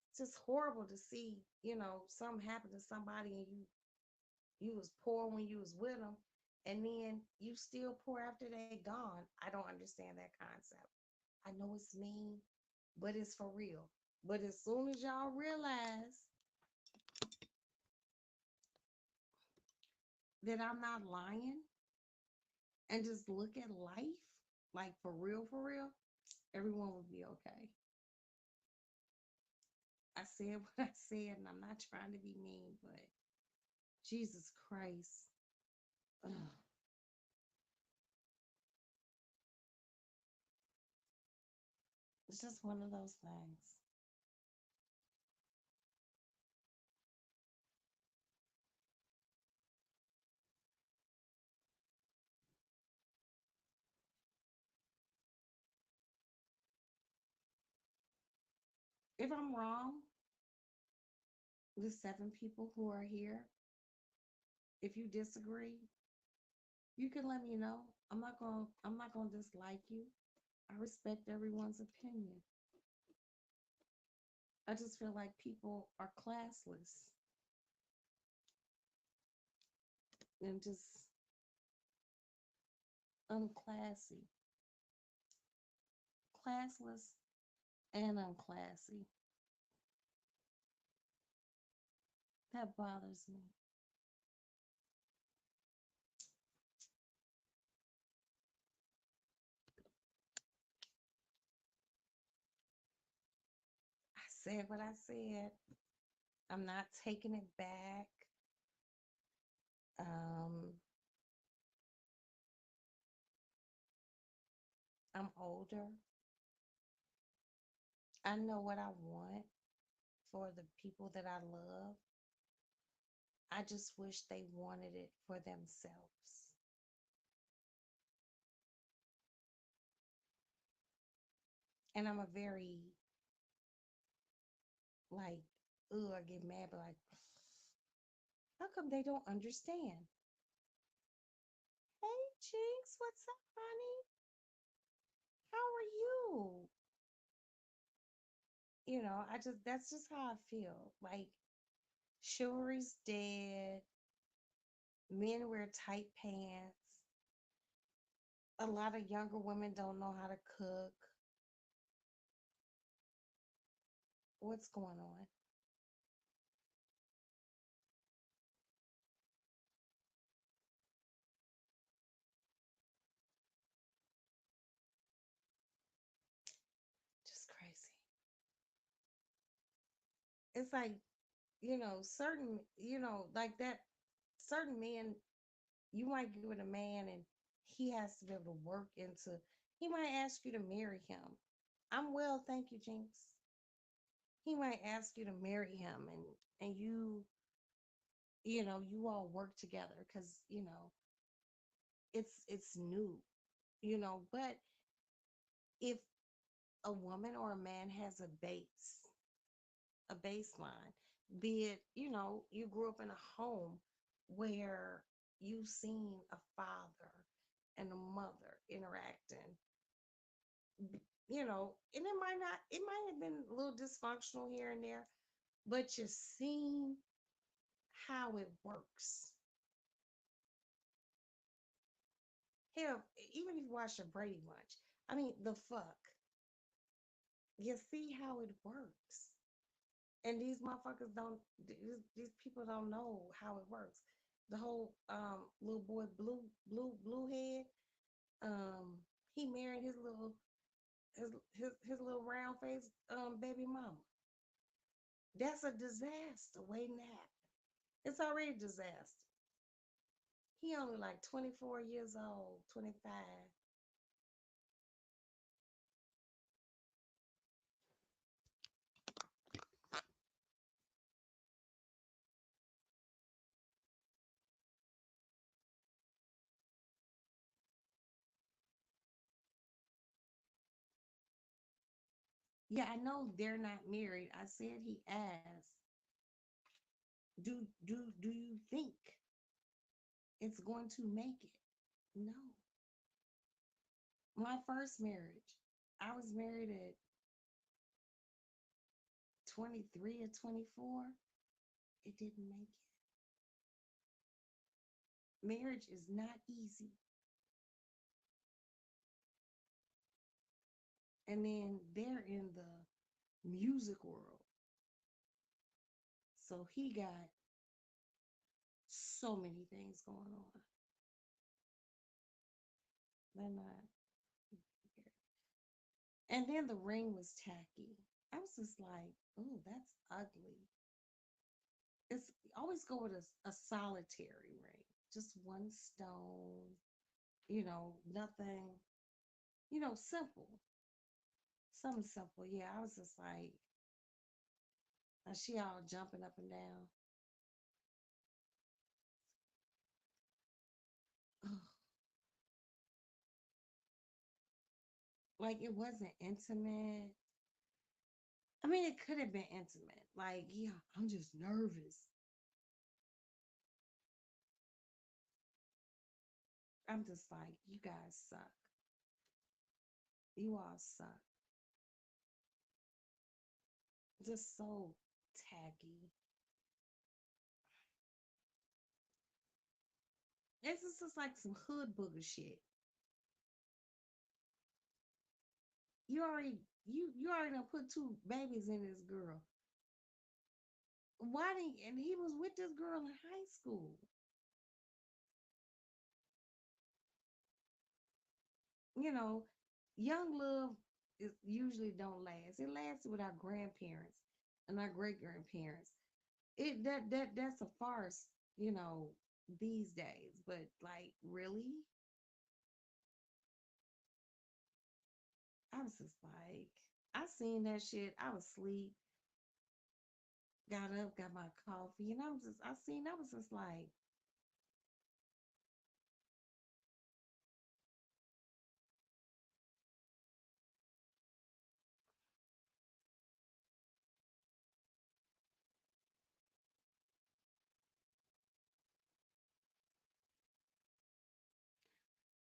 It's just horrible to see, something happen to somebody and you was poor when you was with them, and then you still poor after they gone. I don't understand that concept. I know it's mean, but it's for real. But as soon as y'all realize that I'm not lying and just look at life like for real, everyone will be okay. I said what I said, and I'm not trying to be mean, but Jesus Christ. Ugh. It's just one of those things. If I'm wrong, the seven people who are here, if you disagree, you can let me know. I'm not gonna dislike you. I respect everyone's opinion. I just feel like people are classless and just unclassy. Classless and unclassy. That bothers me. I said what I said. I'm not taking it back. Um, I'm older. I know what I want for the people that I love. I just wish they wanted it for themselves. And I'm a very, like, ooh, I get mad, but like, how come they don't understand? Hey, Jinx, what's up, honey? How are you? That's just how I feel. Like, chivalry's dead. Men wear tight pants. A lot of younger women don't know how to cook. What's going on? It's like, certain, like that, certain men, you might get with a man and he has to be able to work into, he might ask you to marry him. I'm well, thank you, Jinx. He might ask you to marry him, and you all work together because, it's new, but if a woman or a man has a baseline, be it, you grew up in a home where you've seen a father and a mother interacting, and it might have been a little dysfunctional here and there, but you've seen how it works. Hell, even if you watch the Brady Bunch, I mean, the fuck, you see how it works. And these motherfuckers don't, these people don't know how it works. The whole little boy, blue head, um he married his little round face baby mama. That's a disaster waiting to happen. It's already a disaster. He only like 24 years old, 25. Yeah, I know they're not married. I said he asked, do you think it's going to make it? No. My first marriage, I was married at 23 or 24. It didn't make it. Marriage is not easy. And then they're in the music world. So he got so many things going on. They're not. And then the ring was tacky. I was just like, oh, that's ugly. It's always go with a solitary ring, just one stone, nothing, simple, something simple. Yeah, I was just like, she all jumping up and down. Ugh. Like it wasn't intimate. I mean, it could have been intimate. Like, yeah, I'm just nervous. I'm just like, you guys suck. You all suck. Just so tacky. This is just like some hood booger shit. You already done put two babies in this girl. Why didn't and he was with this girl in high school. You know, young love is usually don't last. It lasted with our grandparents and our great grandparents. That's a farce, these days. But like really, I was just like, I seen that shit. I was asleep, got up, got my coffee, and I was just like,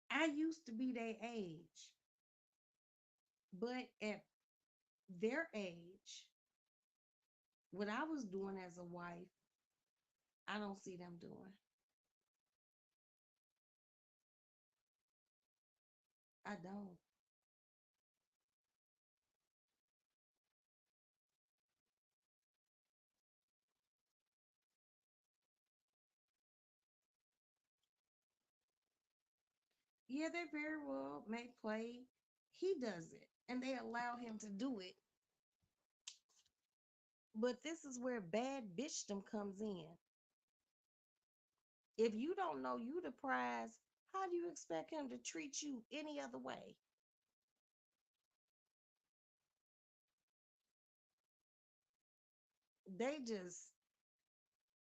I used to be their age, but at their age, what I was doing as a wife, I don't see them doing. I don't. Yeah, they very well may play. He does it, and they allow him to do it But this is where bad bitchdom comes in. If you don't know you the prize, how do you expect him to treat you any other way? They just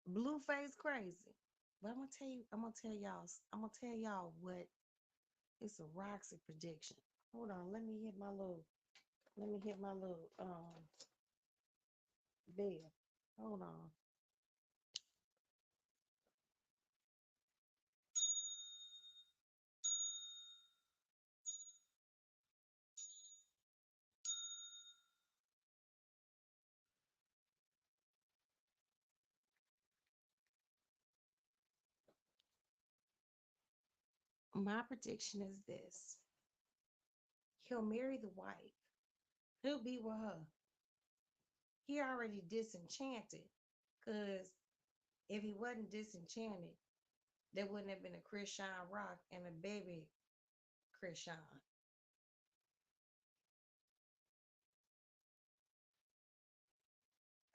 blue face crazy. But I'm gonna tell y'all what it's a Roxy prediction. Hold on, let me hit my little bell. Hold on. My prediction is this. He'll marry the wife. He'll be with her. He already disenchanted. Cause if he wasn't disenchanted, there wouldn't have been a Krishan Rock and a baby Krishan.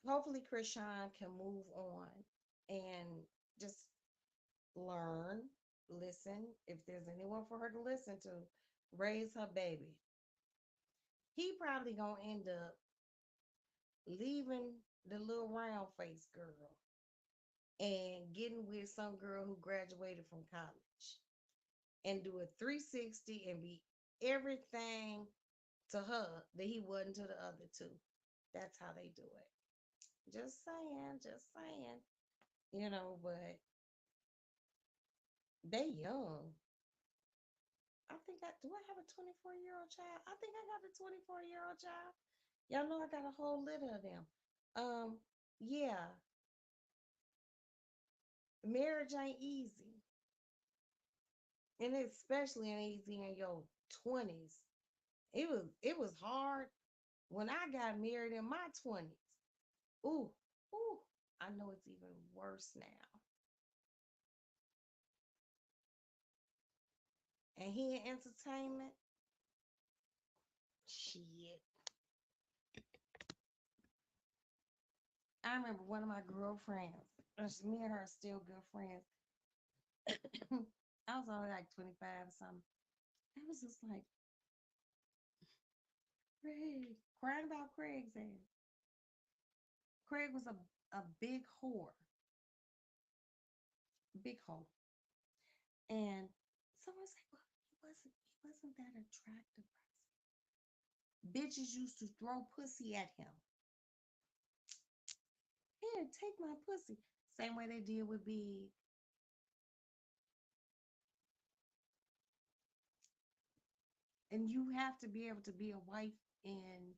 Hopefully Krishan can move on and just learn, listen. If there's anyone for her to listen to, raise her baby. He probably gonna end up leaving the little round face girl and getting with some girl who graduated from college and do a 360 and be everything to her that he wasn't to the other two. That's how they do it. Just saying, but they young. I think I do. I have a 24-year-old child. I think I got a 24-year-old child. Y'all know I got a whole litter of them. Um, yeah, marriage ain't easy, and it especially ain't easy in your 20s. It was hard when I got married in my 20s. Ooh, ooh, I know it's even worse now. And he in entertainment, shit. I remember one of my girlfriends. Me and her are still good friends. I was only like 25 or something. I was just like, Craig, crying about Craig's ass. Craig was a big whore, big hoe. And someone said, well, he wasn't that attractive. Bitches used to throw pussy at him. Here, take my pussy. Same way they did with Big. And you have to be able to be a wife and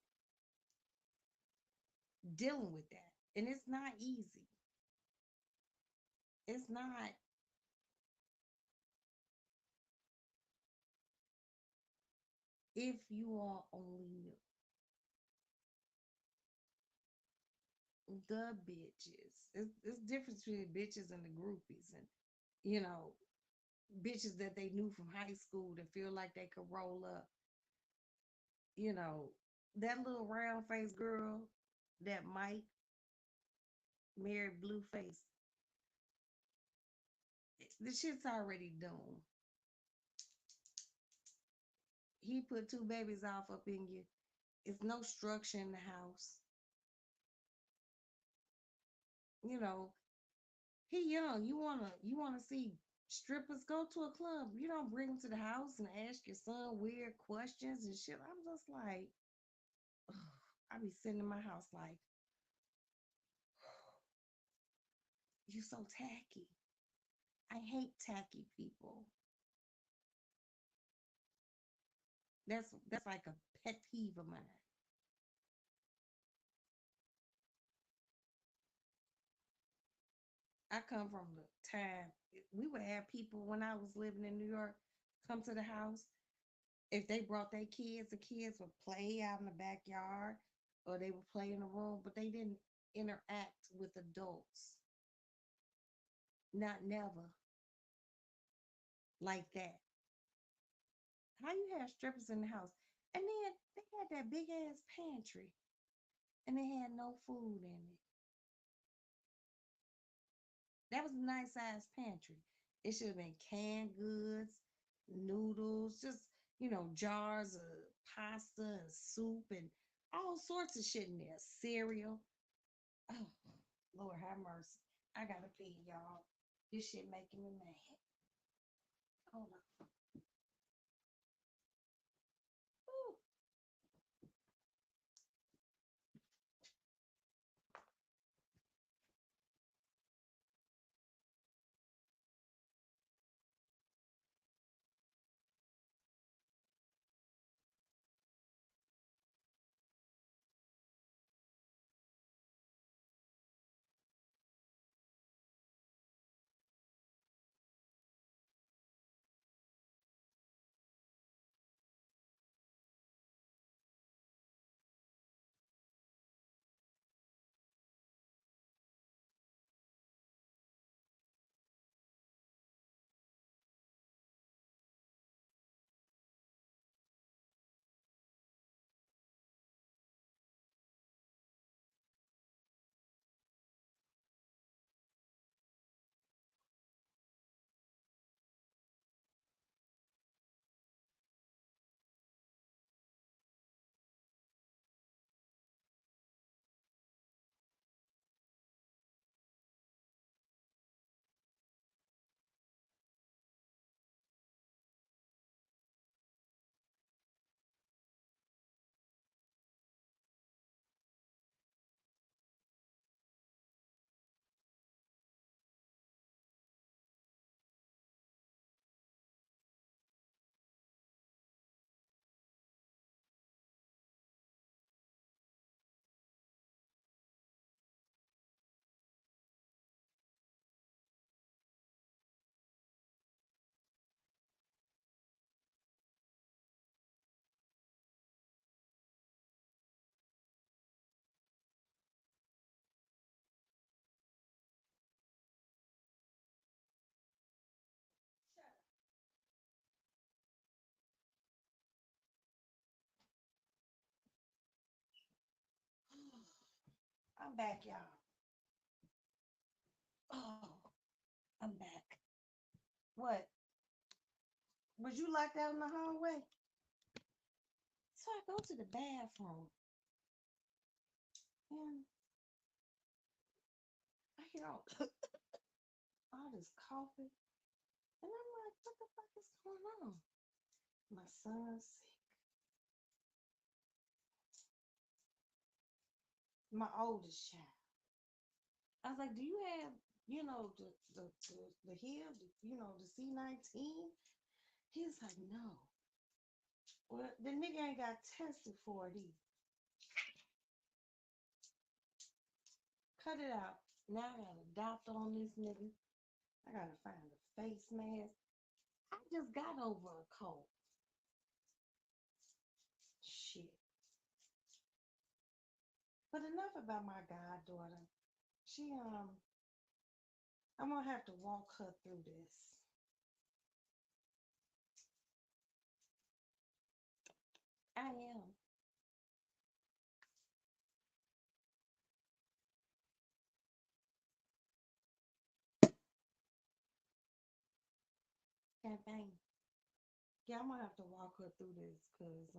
dealing with that. And it's not easy. It's not if you all only knew the bitches. It's difference between bitches and the groupies and you know, bitches that they knew from high school that feel like they could roll up, you know, that little round faced girl that Mike married Blueface, the shit's already done. He put two babies off up in you. It's no structure in the house. You know, he young. You wanna see strippers go to a club. You don't bring them to the house and ask your son weird questions and shit. I'm just like, I be sitting in my house like, you so tacky. I hate tacky people. That's like a pet peeve of mine. I come from the time we would have people when I was living in New York come to the house. If they brought their kids, the kids would play out in the backyard or they would play in the room, but they didn't interact with adults. Not never like that. How you have strippers in the house? And then they had that big ass pantry. and it had no food in it. That was a nice sized pantry. It should have been canned goods, noodles, just, jars of pasta and soup and all sorts of shit in there. Cereal. Oh, Lord have mercy. I gotta pee, y'all. This shit making me mad. Hold on. Ooh. I'm back, y'all. Oh, I'm back. What? Was you locked out in the hallway? So I go to the bathroom and I hear all this coughing. And I'm like, what the fuck is going on? My son's sick. My oldest child. I was like, do you have, the here, the C19? He was like, no. Well, the nigga ain't got tested for it either. Cut it out. Now I got a doctor on this nigga. I gotta find a face mask. I just got over a cold. Shit. But enough about my goddaughter. She I'm gonna have to walk her through this. I am. Campaign. Yeah, I'm gonna have to walk her through this because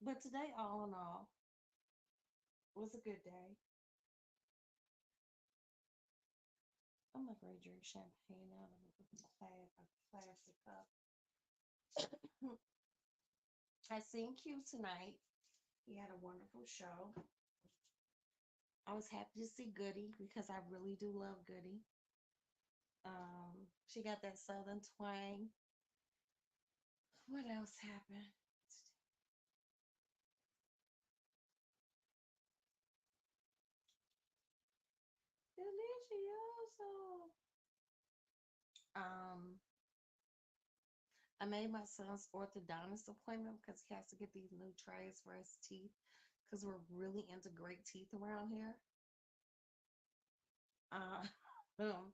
but today all in all was a good day. I'm not gonna drink champagne out of a plastic cup. I seen Q tonight. He had a wonderful show. I was happy to see Goody because I really do love Goody. She got that southern twang. What else happened? Delicioso. Um, I made my son's orthodontist appointment because he has to get these new trays for his teeth because we're really into great teeth around here. Uh, um,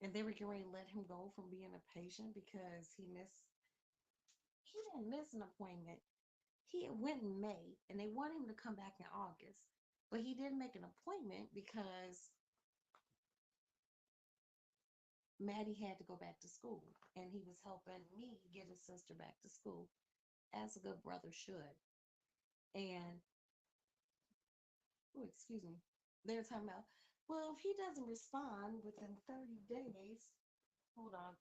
and they were getting ready to let him go from being a patient because he didn't miss an appointment. He had went in May and they wanted him to come back in August, but he didn't make an appointment because Maddie had to go back to school and he was helping me get his sister back to school, as a good brother should. And, oh, excuse me, they're talking about, well, if he doesn't respond within 30 days, hold on,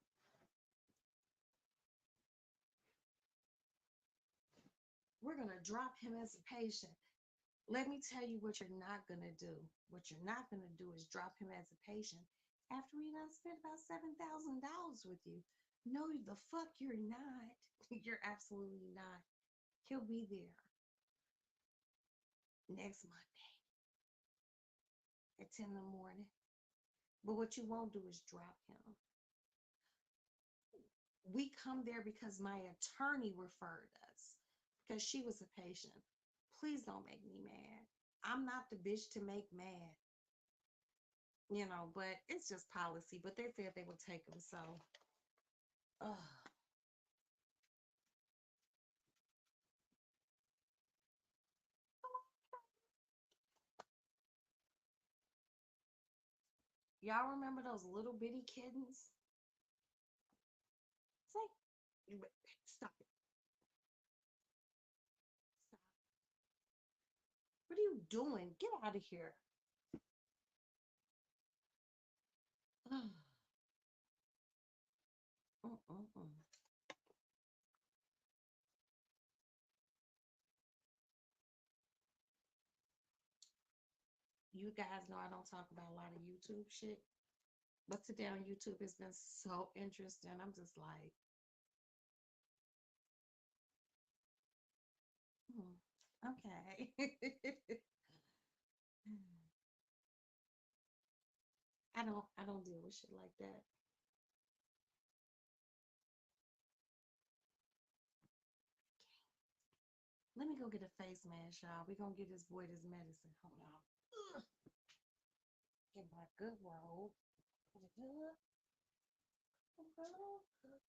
we're going to drop him as a patient. Let me tell you what you're not going to do. What you're not going to do is drop him as a patient after he done spent about $7,000 with you. No, the fuck you're not. You're absolutely not. He'll be there next Monday at 10 in the morning. But what you won't do is drop him. We come there because my attorney referred us because she was a patient. Please don't make me mad. I'm not the bitch to make mad, but it's just policy. But they said they would take them, so y'all remember those little bitty kittens? Say, stop it. Stop. What are you doing? Get out of here. Mm-mm-mm. You guys know I don't talk about a lot of YouTube shit, but today on YouTube has been so interesting. I'm just like, okay. I don't deal with shit like that. Let me go get a face mask, y'all. We gonna get this boy this medicine. Hold on. Ugh. Get my good roll. Is it good? Good. Shut up.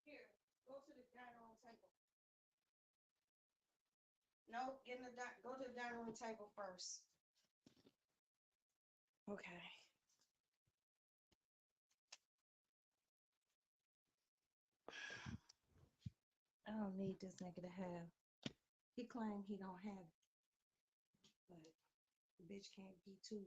Here, go to the dining room table. No, go to the dining room table first. Okay. I don't need this nigga to have. He claimed he don't have it, but the bitch can't be too.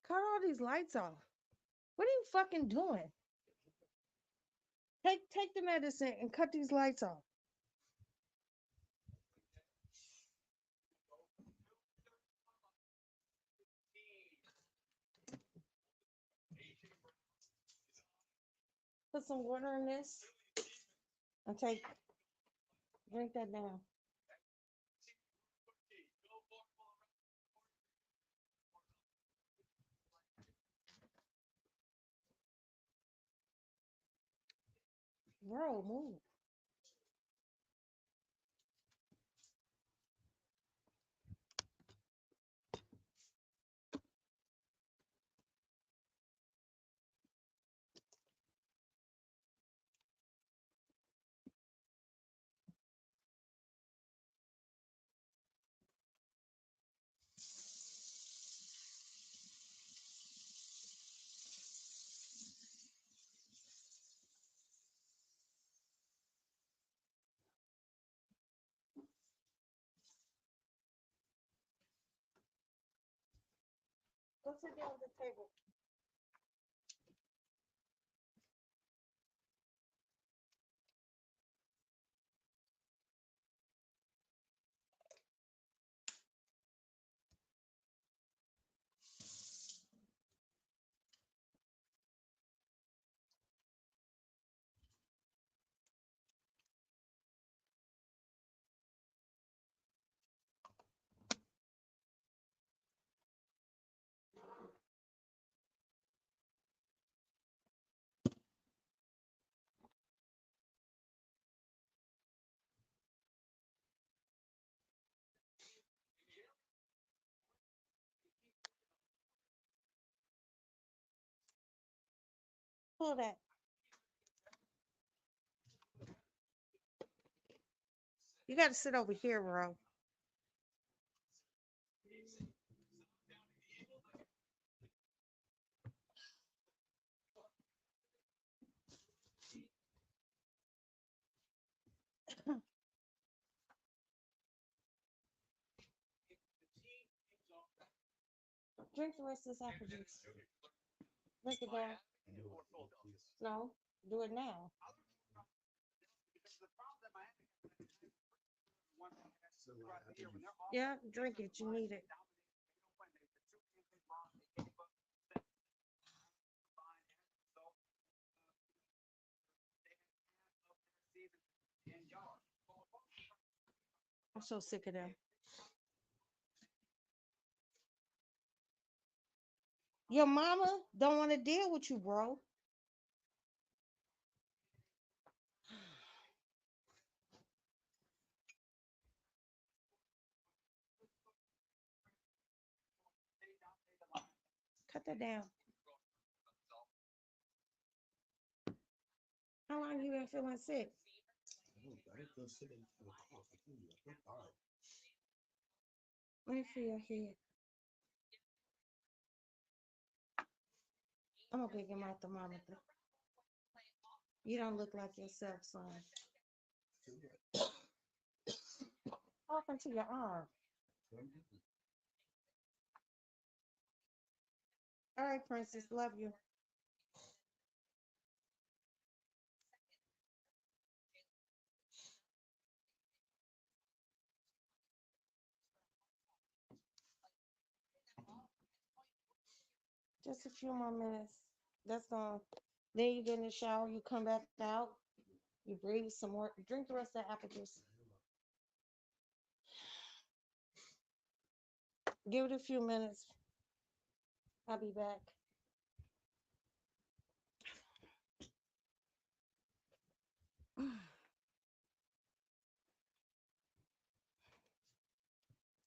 Cut all these lights off. What are you fucking doing? Take the medicine and cut these lights off. Put some water in this and drink that down. Bro, move. Go sit down at the table. Pull that. You got to sit over here, bro. Drink the rest of this apple juice. Drink it down. No, do it now. Yeah, drink it. You need it. I'm so sick of them. Your mama don't want to deal with you, bro. Cut that down. How long you been feeling sick? Let me feel your head. I'm gonna go get my thermometer. You don't look like yourself, son. Off into your arm. All right, princess. Love you. Just a few more minutes. That's gonna. Then you get in the shower. You come back out. You breathe some more. Drink the rest of the apple juice. Give it a few minutes. I'll be back.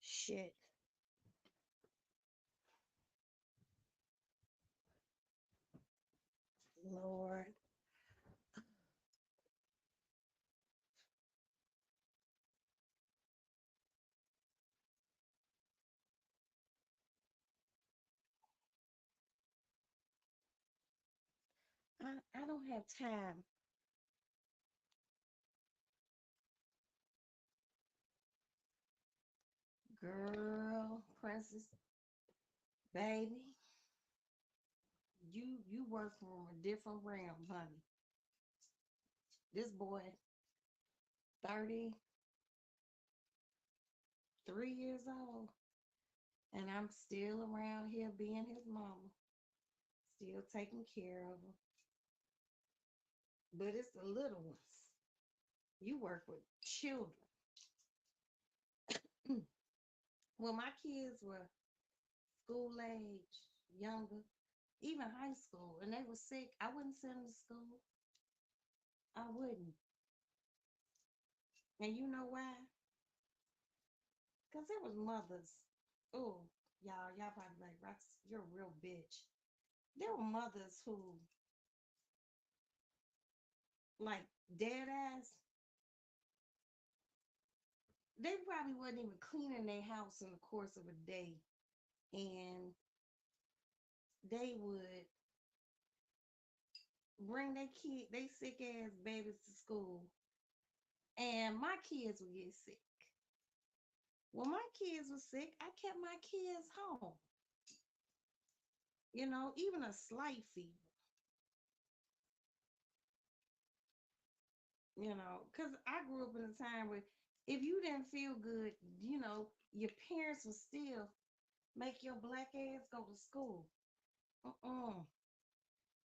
Shit. Lord. I don't have time. Girl, princess, baby. You work from a different realm, honey. This boy, 33 years old, and I'm still around here being his mama, still taking care of him. But it's the little ones. You work with children. When my kids were school age, younger, even high school, and they were sick, I wouldn't send them to school. I wouldn't. And you know why? Because there was mothers. Oh, y'all probably like, Rox, you're a real bitch. There were mothers who, like, dead ass, they probably wasn't even cleaning their house in the course of a day. And they would bring they sick ass babies to school. And my kids would get sick. When my kids were sick, I kept my kids home. Even a slight fever, because I grew up in a time where if you didn't feel good, your parents would still make your black ass go to school. Uh-uh.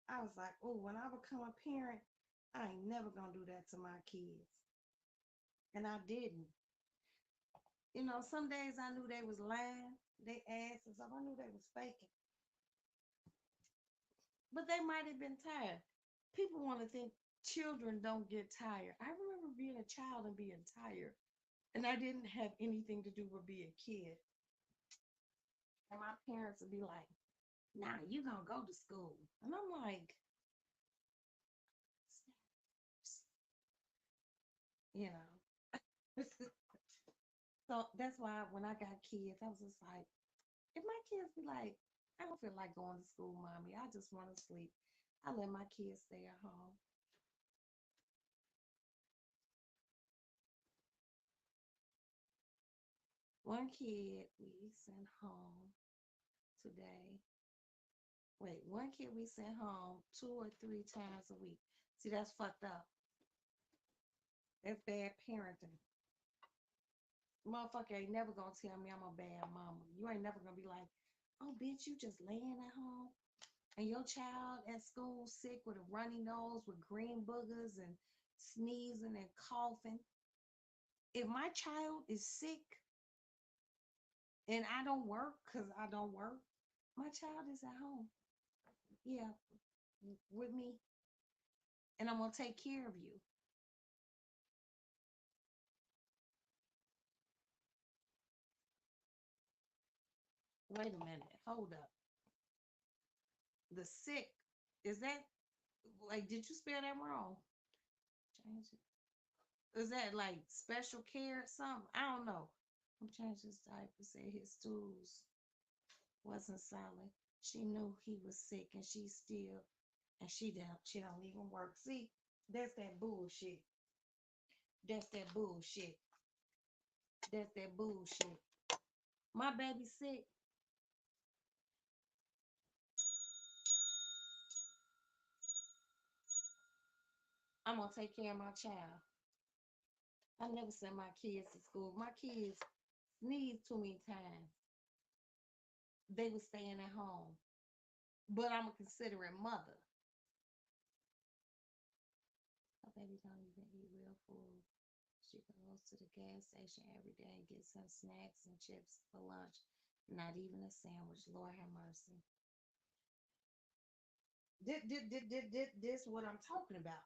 I was like, oh, when I become a parent, I ain't never gonna do that to my kids. And I didn't. Some days I knew they was lying, they asses up. I knew they was faking. But they might have been tired. People want to think children don't get tired. I remember being a child and being tired. And I didn't have anything to do with being a kid. And my parents would be like, nah, you gonna go to school. And I'm like, you know. So that's why when I got kids, I was just like, if my kids be like, I don't feel like going to school, mommy. I just want to sleep. I let my kids stay at home. One kid we sent home today. Wait, one kid we sent home 2 or 3 times a week. See, that's fucked up. That's bad parenting. Motherfucker ain't never gonna tell me I'm a bad mama. You ain't never gonna be like, oh, bitch, you just laying at home and your child at school sick with a runny nose with green boogers and sneezing and coughing. If my child is sick and I don't work because I don't work, my child is at home. Yeah, with me. And I'm gonna take care of you. Wait a minute. Hold up. The sick, is that like, did you spell that wrong? Change it. Is that like special care or something? I don't know. I'm changing his diaper. Say his stools wasn't solid. She knew he was sick and she don't even work. See, that's that bullshit. That's that bullshit. That's that bullshit. My baby sick. I'm gonna take care of my child. I never send my kids to school. My kids sneeze too many times. They were staying at home. But I'm a considerate mother. My baby don't even eat real food. She goes to the gas station every day and gets some snacks and chips for lunch. Not even a sandwich. Lord have mercy. This what I'm talking about.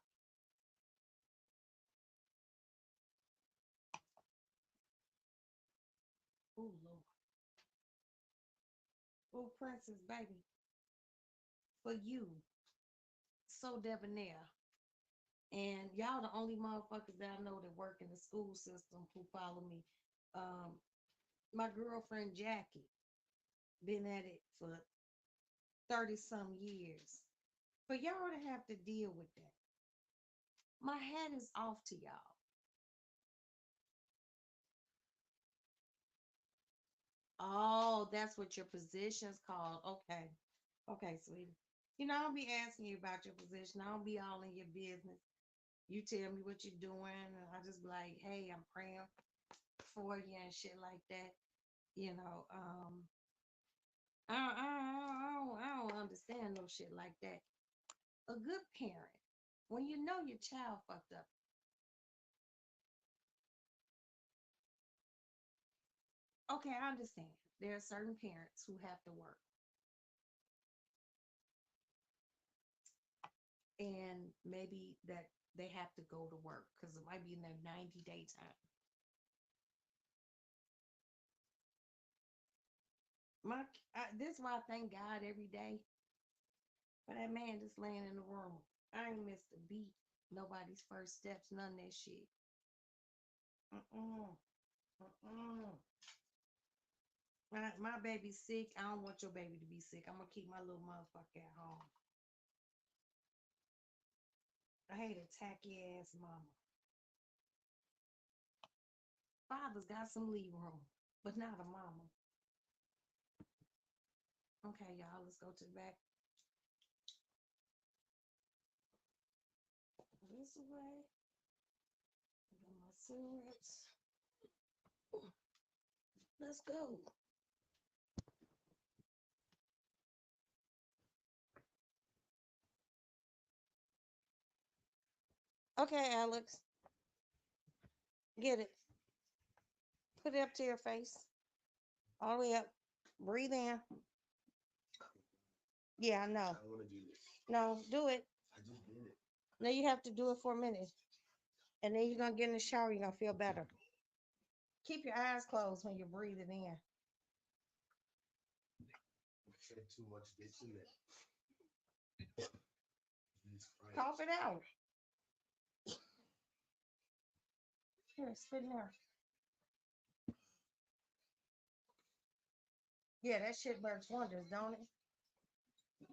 Oh Lord. Oh Princess baby. For you. So debonair. And y'all the only motherfuckers that I know that work in the school system who follow me. Um, my girlfriend Jackie been at it for 30 some years. For y'all to have to deal with that. My hat is off to y'all. Oh, that's what your position's called. Okay. Okay, sweetie. I don't be asking you about your position. I don't be all in your business. You tell me what you're doing, and I just be like, hey, I'm praying for you and shit like that. You know, I don't understand no shit like that. A good parent, when you know your child fucked up, okay, I understand. There are certain parents who have to work, and maybe that they have to go to work because it might be in their 90-day time. This is why I thank God every day for that man just laying in the room. I ain't missed a beat, nobody's first steps, none of that shit. Mm-mm, mm-mm. My baby's sick. I don't want your baby to be sick. I'm gonna keep my little motherfucker at home. I hate a tacky ass mama. Father's got some leave room, but not a mama. Okay, y'all, let's go to the back. This way. Get my cigarettes. Let's go. Okay, Alex, get it. Put it up to your face. All the way up. Breathe in. Yeah, I know. I don't want to do this. No, do it. I just did it. Now you have to do it for a minute. And then you're going to get in the shower. You're going to feel better. Keep your eyes closed when you're breathing in. I said too much gets in there. Jesus Christ. Cough it out. Here, spit in there. Yeah, that shit works wonders, don't it?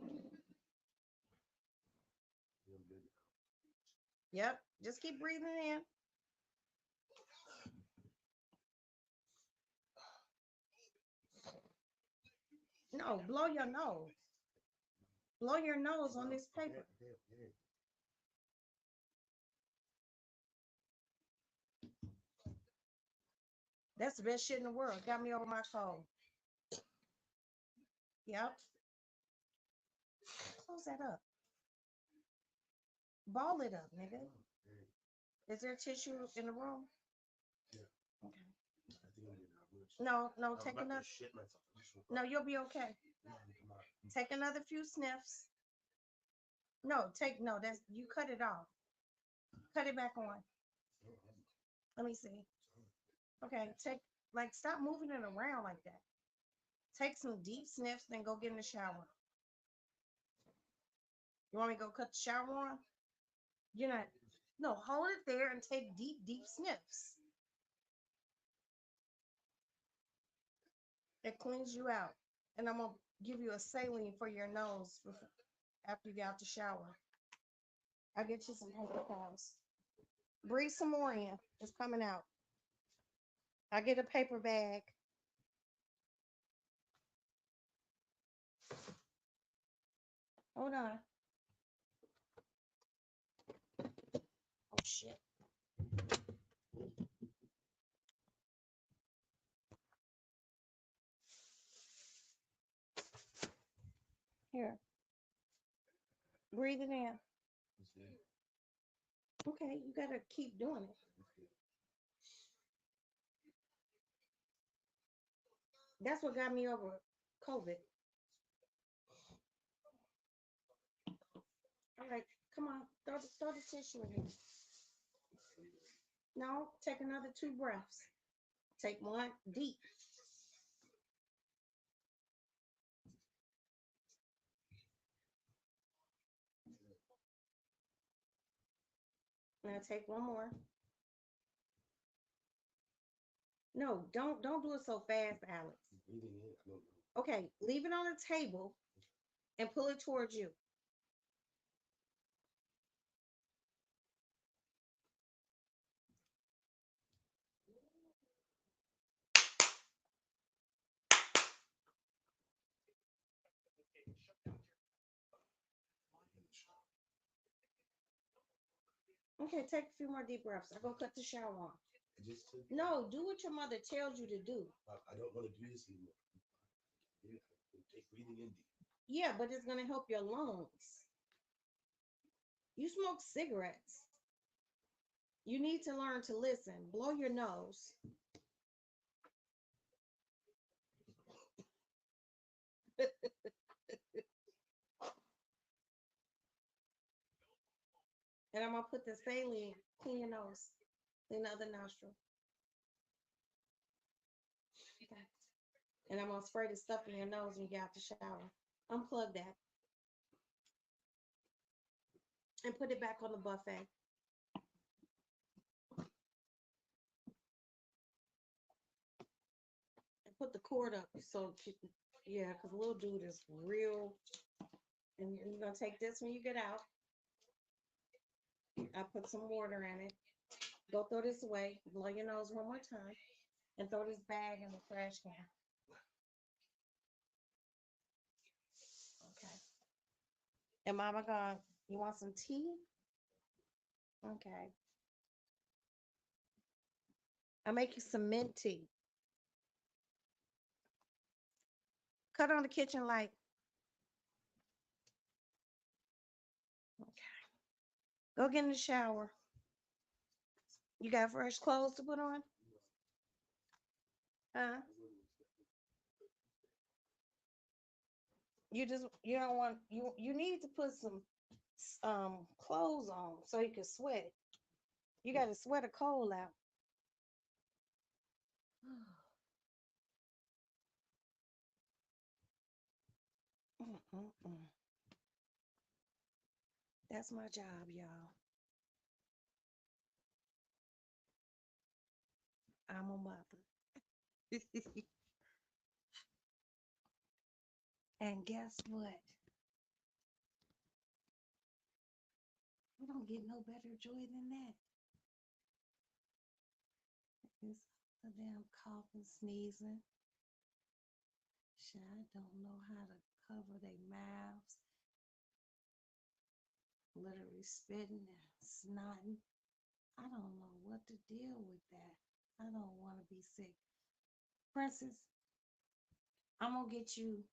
I'm good. Yep. Just keep breathing in. No, blow your nose. Blow your nose on this paper. Yeah. That's the best shit in the world. Got me over my cold. Yep. Close that up. Ball it up, nigga. Is there tissue in the room? Yeah. Okay. I think I'm getting out much. No, I'm take about another. to shit myself. No, you'll be okay. Come on. Take another few sniffs. No, that's you cut it off. Cut it back on. Let me see. Okay, stop moving it around like that. Take some deep sniffs, then go get in the shower. You want me to go cut the shower on? You're not. No, hold it there and take deep, deep sniffs. It cleans you out. And I'm gonna give you a saline for your nose after you get out the shower. I'll get you some paper towels. Breathe some more in. It's coming out. I get a paper bag. Hold on. Oh shit. Here. Breathe it in. Okay, you gotta keep doing it. That's what got me over COVID. All right, come on, throw the tissue in here. No, take another 2 breaths. Take one deep. Now take one more. No, don't do it so fast, Alex. Breathing in. I don't know. Okay, leave it on the table and pull it towards you. Okay, take a few more deep breaths. I'm gonna cut the shower on. I just took. No, do what your mother tells you to do. I don't want to do this anymore. Yeah, take breathing in deep. Yeah, but it's gonna help your lungs. You smoke cigarettes. You need to learn to listen. Blow your nose. And I'm gonna put the saline, clean your nose, clean the other nostril. Okay. And I'm gonna spray the stuff in your nose when you get out the shower. Unplug that and put it back on the buffet. And put the cord up so yeah, because little dude is real. And you're gonna take this when you get out. I put some water in it. Go throw this away. Blow your nose one more time, and throw this bag in the trash can. Okay. And Mama gone. You want some tea? Okay. I'll make you some mint tea. Cut on the kitchen light. Okay. Go get in the shower. You got fresh clothes to put on? Huh? You don't want you need to put some clothes on so you can sweat. You got to sweat a cold out. Mm-mm-mm. That's my job, y'all. I'm a mother. And guess what? We don't get no better joy than that. It's a damn coughing, sneezing. Shy don't know how to cover their mouths, literally spitting and snotting. I don't know what to deal with that. I don't want to be sick. Princess, I'm gonna get you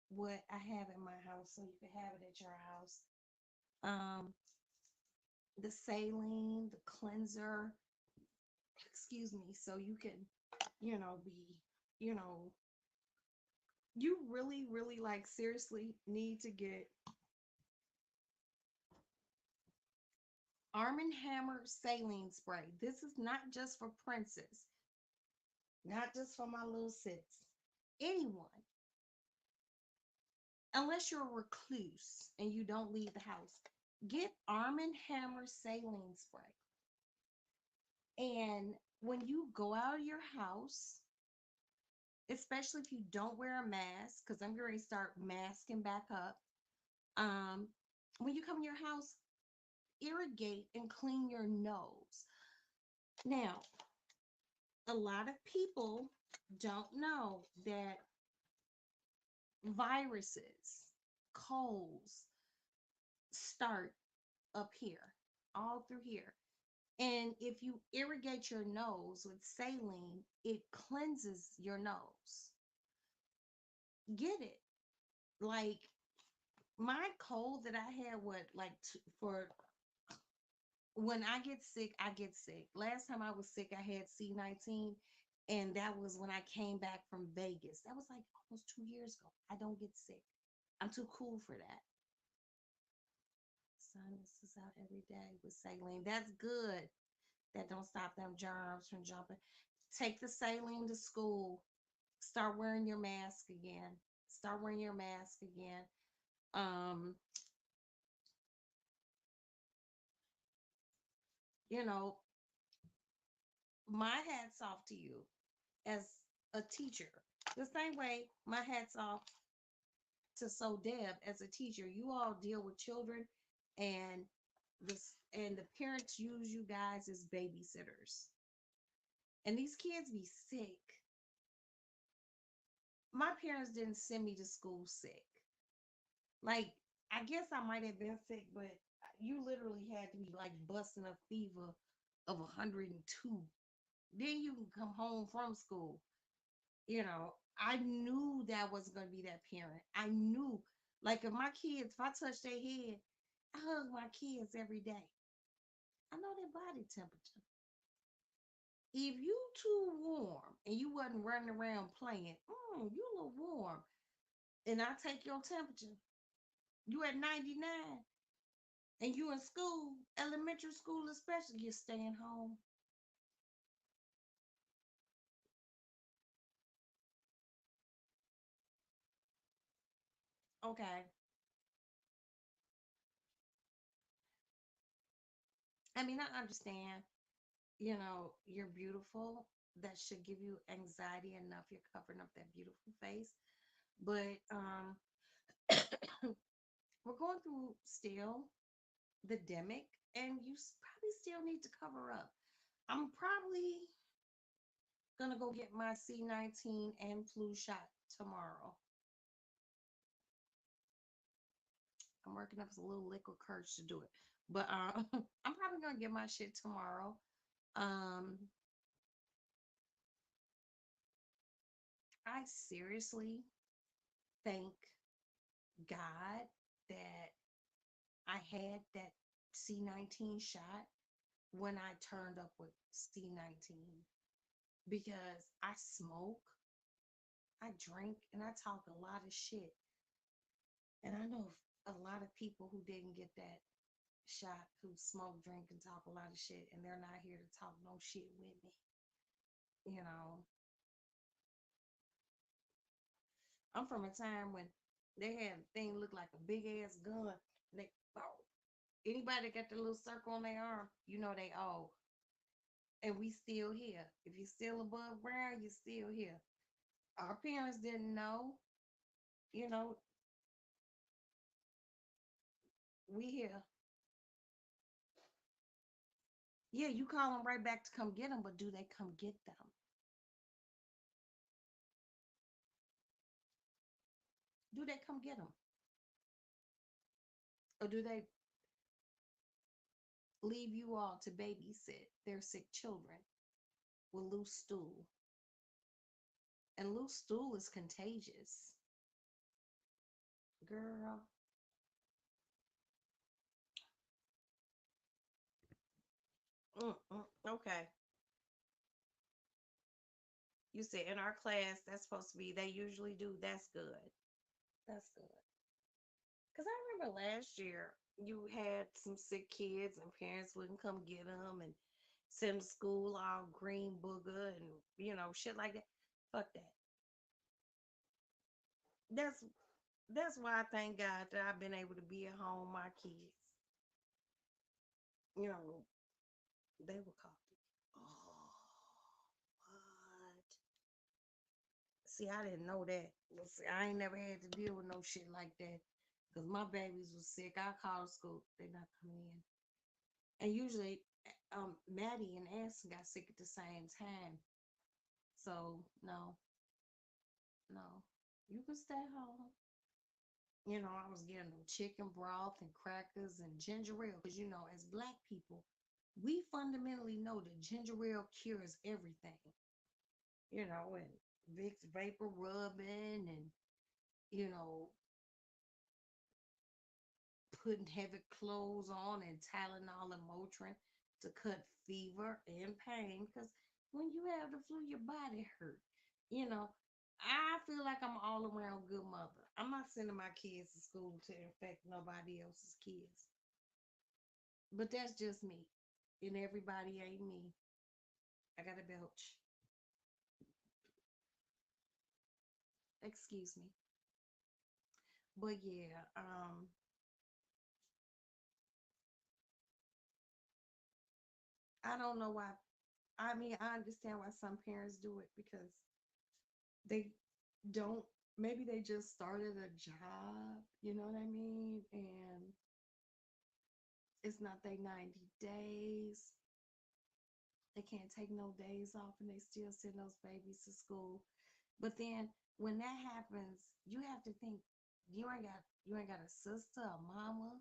what I have in my house so you can have it at your house. Um, the saline, the cleanser, excuse me, so you can, be, you know, you really, really like seriously need to get Arm& and Hammer saline spray. This is not just for Princess, not just for my little sis. Anyone, unless you're a recluse and you don't leave the house, get Arm& and Hammer saline spray. And when you go out of your house, especially if you don't wear a mask, because I'm going to start masking back up. When you come in your house, irrigate and clean your nose. Now, a lot of people don't know that viruses, colds start up here, all through here. And if you irrigate your nose with saline, it cleanses your nose. Get it. Like my cold that I had, for when I get sick, I get sick. Last time I was sick, I had C-19, and that was when I came back from Vegas. That was like almost 2 years ago. I don't get sick. I'm too cool for that. Sinus is out every day with saline. That's good. That don't stop them germs from jumping. Take the saline to school. Start wearing your mask again. Start wearing your mask again. Um, you know, my hat's off to you as a teacher. The same way my hat's off to So Deb as a teacher. You all deal with children, and the parents use you guys as babysitters. And these kids be sick. My parents didn't send me to school sick. Like, I guess I might have been sick, but you literally had to be like busting a fever of 102. Then you can come home from school. I knew that wasn't going to be that parent. I knew, like, if my kids, if I touch their head, I hug my kids every day. I know their body temperature. If you too warm and you wasn't running around playing, you a little warm, and I take your temperature, you at 99, and you in school, elementary school especially, you're staying home. Okay. I mean, I understand, you're beautiful. That should give you anxiety enough. You're covering up that beautiful face. But we're going through still the demic, and you probably still need to cover up. I'm probably gonna go get my C19 and flu shot tomorrow. I'm working up a little liquid courage to do it. But I'm probably gonna get my shit tomorrow. Um, I seriously thank God that I had that C19 shot when I turned up with C19, because I smoke, I drink, and I talk a lot of shit. And I know a lot of people who didn't get that shot, who smoke, drink, and talk a lot of shit, and they're not here to talk no shit with me. You know, I'm from a time when they had a thing look like a big ass gun. They, oh, anybody that got the little circle on their arm, they old. And we still here. If you're still above ground, you're still here. Our parents didn't know, you know, we here. Yeah, you call them right back to come get them, but do they come get them? Do they come get them? Or do they leave you all to babysit their sick children with loose stool? And loose stool is contagious. Girl. Okay. You said in our class, that's supposed to be, they usually do. That's good. That's good. Because I remember last year you had some sick kids and parents wouldn't come get them and send to school all green booger and, shit like that. Fuck that. That's that's why I thank God that I've been able to be at home with my kids. You know, they were called. Oh, what? See, I didn't know that. Well, see, I ain't never had to deal with no shit like that. Because my babies was sick. I called school. They not coming in. And usually, Maddie and Anson got sick at the same time. So, no, no. You can stay home. I was getting them chicken broth and crackers and ginger ale. Because, as black people, we fundamentally know that ginger ale cures everything. And Vicks vapor rubbing and, you know, putting heavy clothes on and Tylenol and Motrin to cut fever and pain. Because when you have the flu, your body hurt. You know, I feel like I'm all around good mother. I'm not sending my kids to school to infect nobody else's kids. But that's just me. And everybody ain't me. I got a belch. Excuse me. But yeah, I don't know why. I mean, I understand why some parents do it, because they don't, maybe they just started a job, you know what I mean? And it's not their 90 days. They can't take no days off and they still send those babies to school. But then when that happens, you have to think, you ain't got a sister, a mama,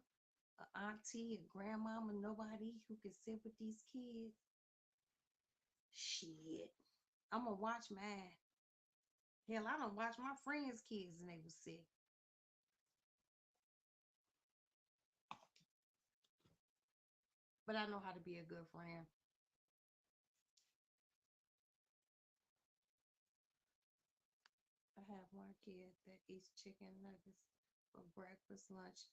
a auntie, a grandmama, nobody who can sit with these kids. Shit. I'm gonna watch mine. Hell, I don't watch my friends' kids and they was sick. But I know how to be a good friend. I have one kid that eats chicken nuggets for breakfast, lunch.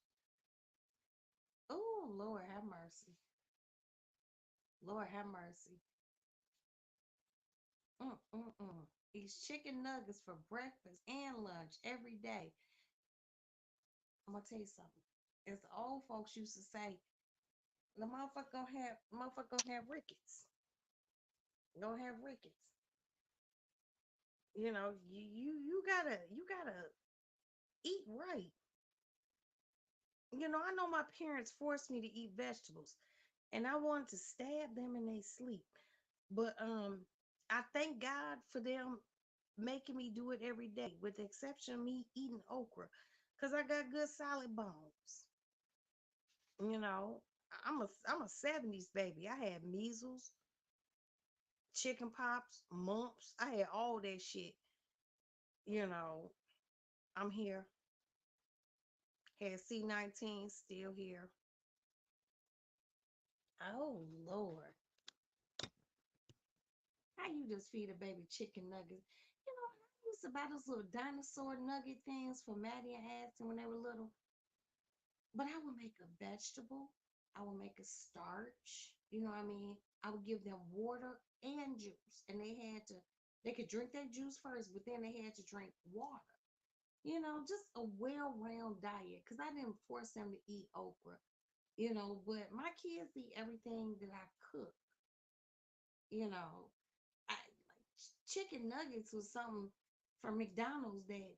Oh, Lord have mercy. Lord have mercy. Mm-mm-mm. Eats chicken nuggets for breakfast and lunch every day. I'm gonna tell you something. As the old folks used to say, the motherfucker gonna have rickets. Gonna have rickets. You gotta eat right. I know my parents forced me to eat vegetables, and I wanted to stab them in their sleep. But I thank God for them making me do it every day, with the exception of me eating okra, cause I got good solid bones. You know, I'm a '70s baby. I had measles, chicken pox, mumps. I had all that shit. You know, I'm here. Had C19, still here. Oh Lord, how you just feed a baby chicken nuggets? I used to buy those little dinosaur nugget things for Maddie and Addison when they were little. But I would make a vegetable. I would make a starch. You know what I mean? I would give them water and juice, and they could drink their juice first, but then they had to drink water. Just a well-round diet. Cause I didn't force them to eat okra. But my kids eat everything that I cook. You know, I like chicken nuggets was something from McDonald's that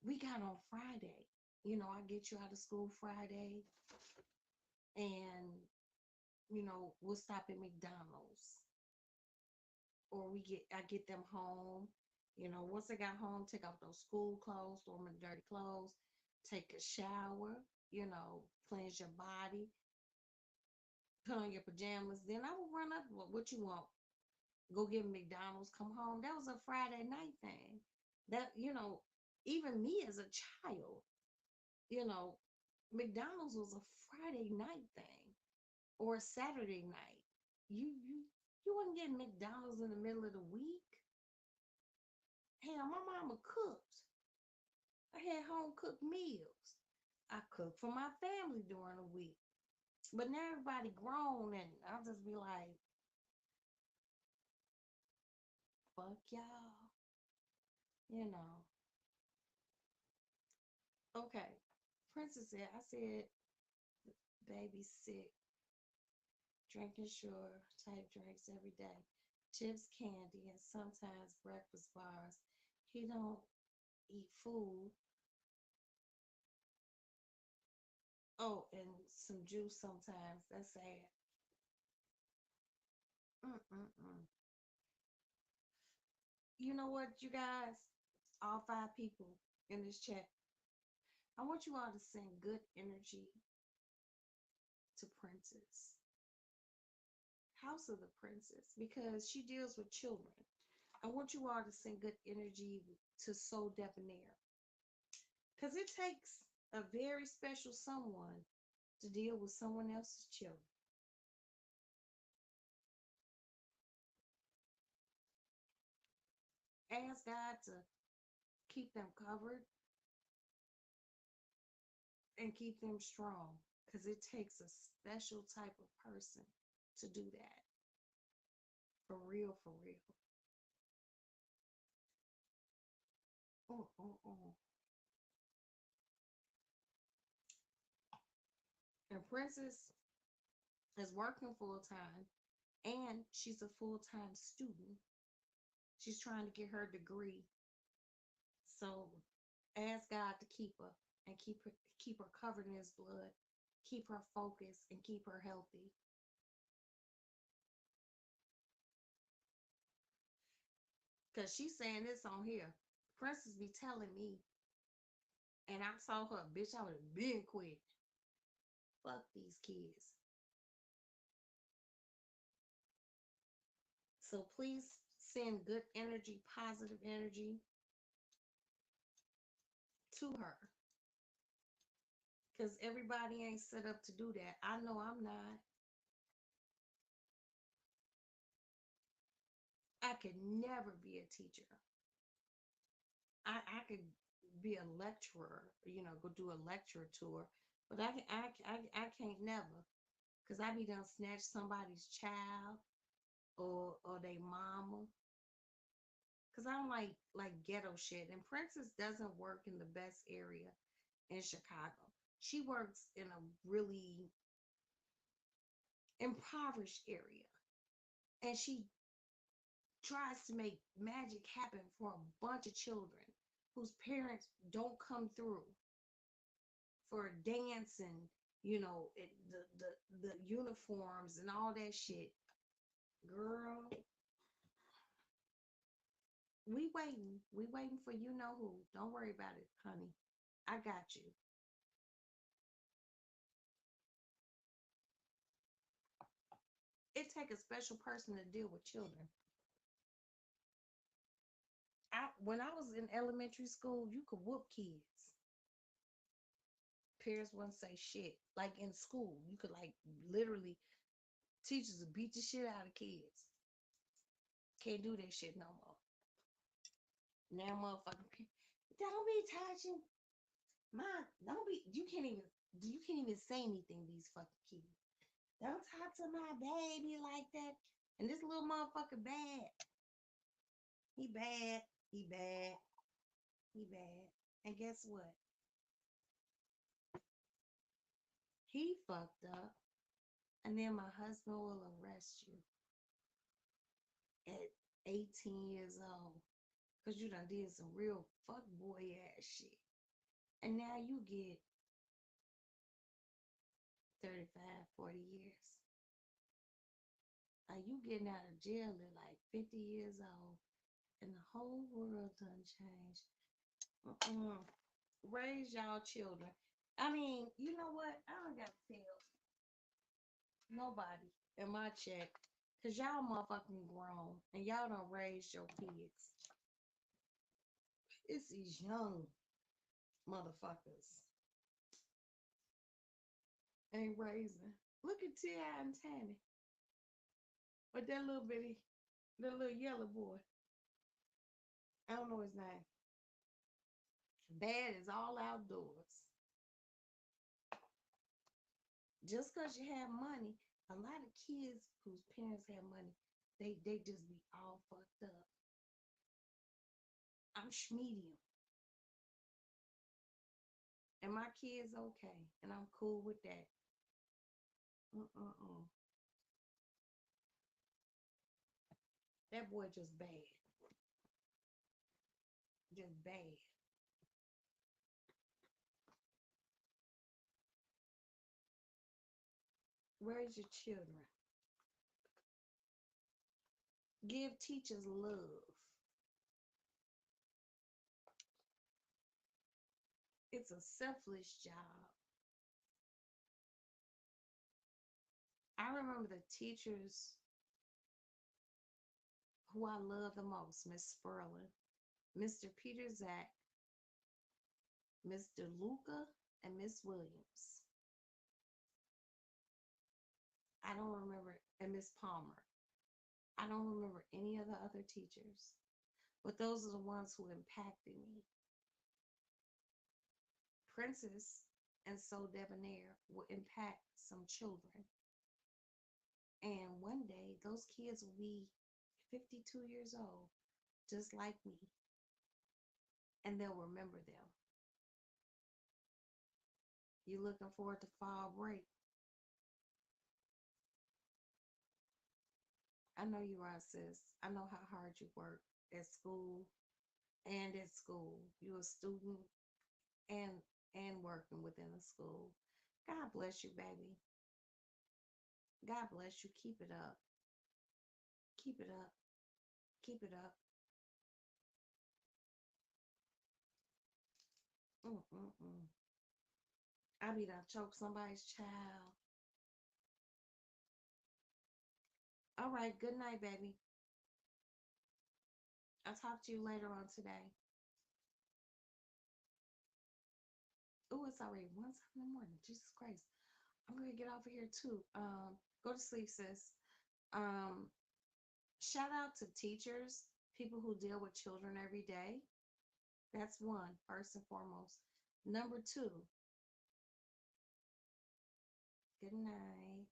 we got on Friday. I get you out of school Friday, and we'll stop at McDonald's, or I get them home. Once I got home, take off those school clothes, throw them in dirty clothes, take a shower, cleanse your body, put on your pajamas. Then I will run up, what you want? Go get McDonald's, come home. That was a Friday night thing. Even me as a child, you know, McDonald's was a Friday night thing or a Saturday night. You wouldn't get McDonald's in the middle of the week. Hell, my mama cooked. I had home cooked meals. I cooked for my family during the week. But now everybody grown, and I'll just be like, fuck y'all. You know. Okay. Princess said, I said, baby sick, drinking sugar type drinks every day, chips, candy, and sometimes breakfast bars. He don't eat food. Oh, and some juice sometimes. That's sad. Mm-mm-mm. You know what, you guys? All five people in this chat. I want you all to send good energy to Princess, House of the Princess, because she deals with children. I want you all to send good energy to Soul Debonair, because it takes a very special someone to deal with someone else's children. Ask God to keep them covered and keep them strong, because it takes a special type of person to do that. For real, for real. Oh, oh, oh. And Princess is working full time, and she's a full time student. She's trying to get her degree. So ask God to keep her and keep her covered in his blood, keep her focused and keep her healthy. Cause she's saying this on here. Princess be telling me, and I told her, bitch, I would have been quit. Fuck these kids. So please send good energy, positive energy to her. Because everybody ain't set up to do that. I know I'm not. I could never be a teacher. I could be a lecturer, go do a lecture tour, but I can't never, cause I be done snatch somebody's child or they mama, cause I don't like ghetto shit. And Princess doesn't work in the best area in Chicago. She works in a really impoverished area, and she tries to make magic happen for a bunch of children whose parents don't come through for dance and the uniforms and all that shit. Girl, we waiting for you know who. Don't worry about it, honey. I got you. It take a special person to deal with children. When I was in elementary school, you could whoop kids. Parents wouldn't say shit. Like in school, you could like literally teachers would beat the shit out of kids. Can't do that shit no more. Now motherfucking don't be touching my don't be you can't even say anything to these fucking kids. Don't talk to my baby like that. And this little motherfucker bad. He bad. He bad. He bad. And guess what? He fucked up. And then my husband will arrest you at 18 years old. Because you done did some real fuck boy ass shit. And now you get 35, 40 years. Are you getting out of jail at like 50 years old? And the whole world done changed. Raise y'all children. I mean, you know what? I don't got to tell nobody in my check. Because y'all motherfucking grown. And y'all don't raise your kids. It's these young motherfuckers ain't raising. Look at T.I. and Tanny. But that little yellow boy. I don't know his name. Bad is all outdoors. Just because you have money, a lot of kids whose parents have money, they just be all fucked up. I'm schmedium. And my kids okay. And I'm cool with that. Mm-mm-mm. That boy just bad. Just bad. Where's your children? Give teachers love. It's a selfless job. I remember the teachers who I love the most, Miss Sperling, Mr. Peter Zach, Mr. Luca, and Miss Williams. I don't remember, and Miss Palmer. I don't remember any of the other teachers, but those are the ones who impacted me. Princess and So Debonair will impact some children. And one day, those kids will be 52 years old, just like me, and they'll remember them. You looking forward to fall break? I know you are, sis. I know how hard you work at school and at school. You're a student and working within the school. God bless you, baby. God bless you. Keep it up. Keep it up. Keep it up. Mm-mm-mm. I be done choke somebody's child. All right, good night, baby. I'll talk to you later on today. Oh, it's already 1 in the morning. Jesus Christ. I'm gonna get off of here too. Go to sleep, sis. Um, Shout out to teachers, people who deal with children every day. That's one, first and foremost. Number two, good night.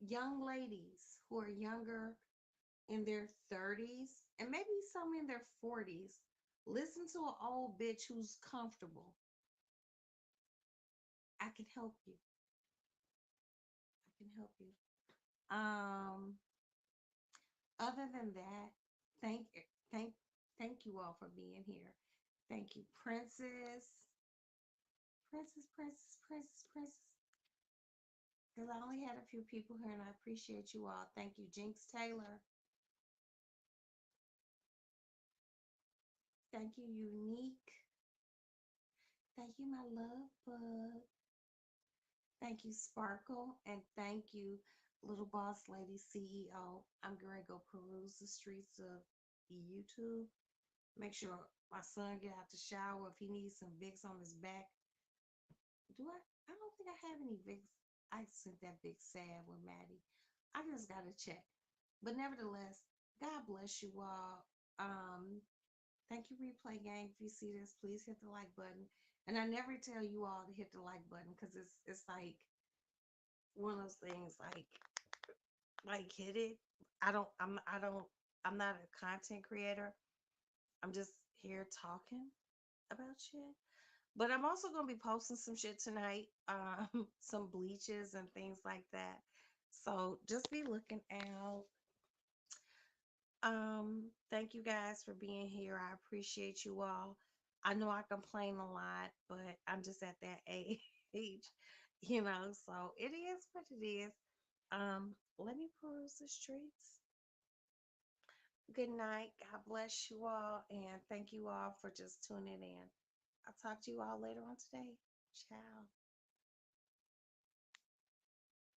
Young ladies who are younger in their 30s and maybe some in their 40s, listen to an old bitch who's comfortable. I can help you. I can help you. Other than that, thank thank thank you all for being here. Thank you, Princess. Because I only had a few people here and I appreciate you all. Thank you, Jinx Taylor. Thank you, Unique. Thank you, my love bug. Thank you, Sparkle. And thank you, Little Boss Lady CEO. I'm going to go peruse the streets of YouTube. Make sure my son get out the shower. If he needs some Vicks on his back. Do I? I don't think I have any Vicks. I sent that big sad with Maddie. I just got to check. But nevertheless, God bless you all. Um, Thank you, Replay Gang. If you see this, please hit the like button. And I never tell you all to hit the like button because it's like one of those things like hit it. I'm not a content creator. I'm just here talking about shit. But I'm also gonna be posting some shit tonight, some bleaches and things like that. So just be looking out. Thank you guys for being here. I appreciate you all. I know I complain a lot, but I'm just at that age, so it is what it is. Let me peruse the streets. Good night. God bless you all, and thank you all for just tuning in. I'll talk to you all later on today. Ciao.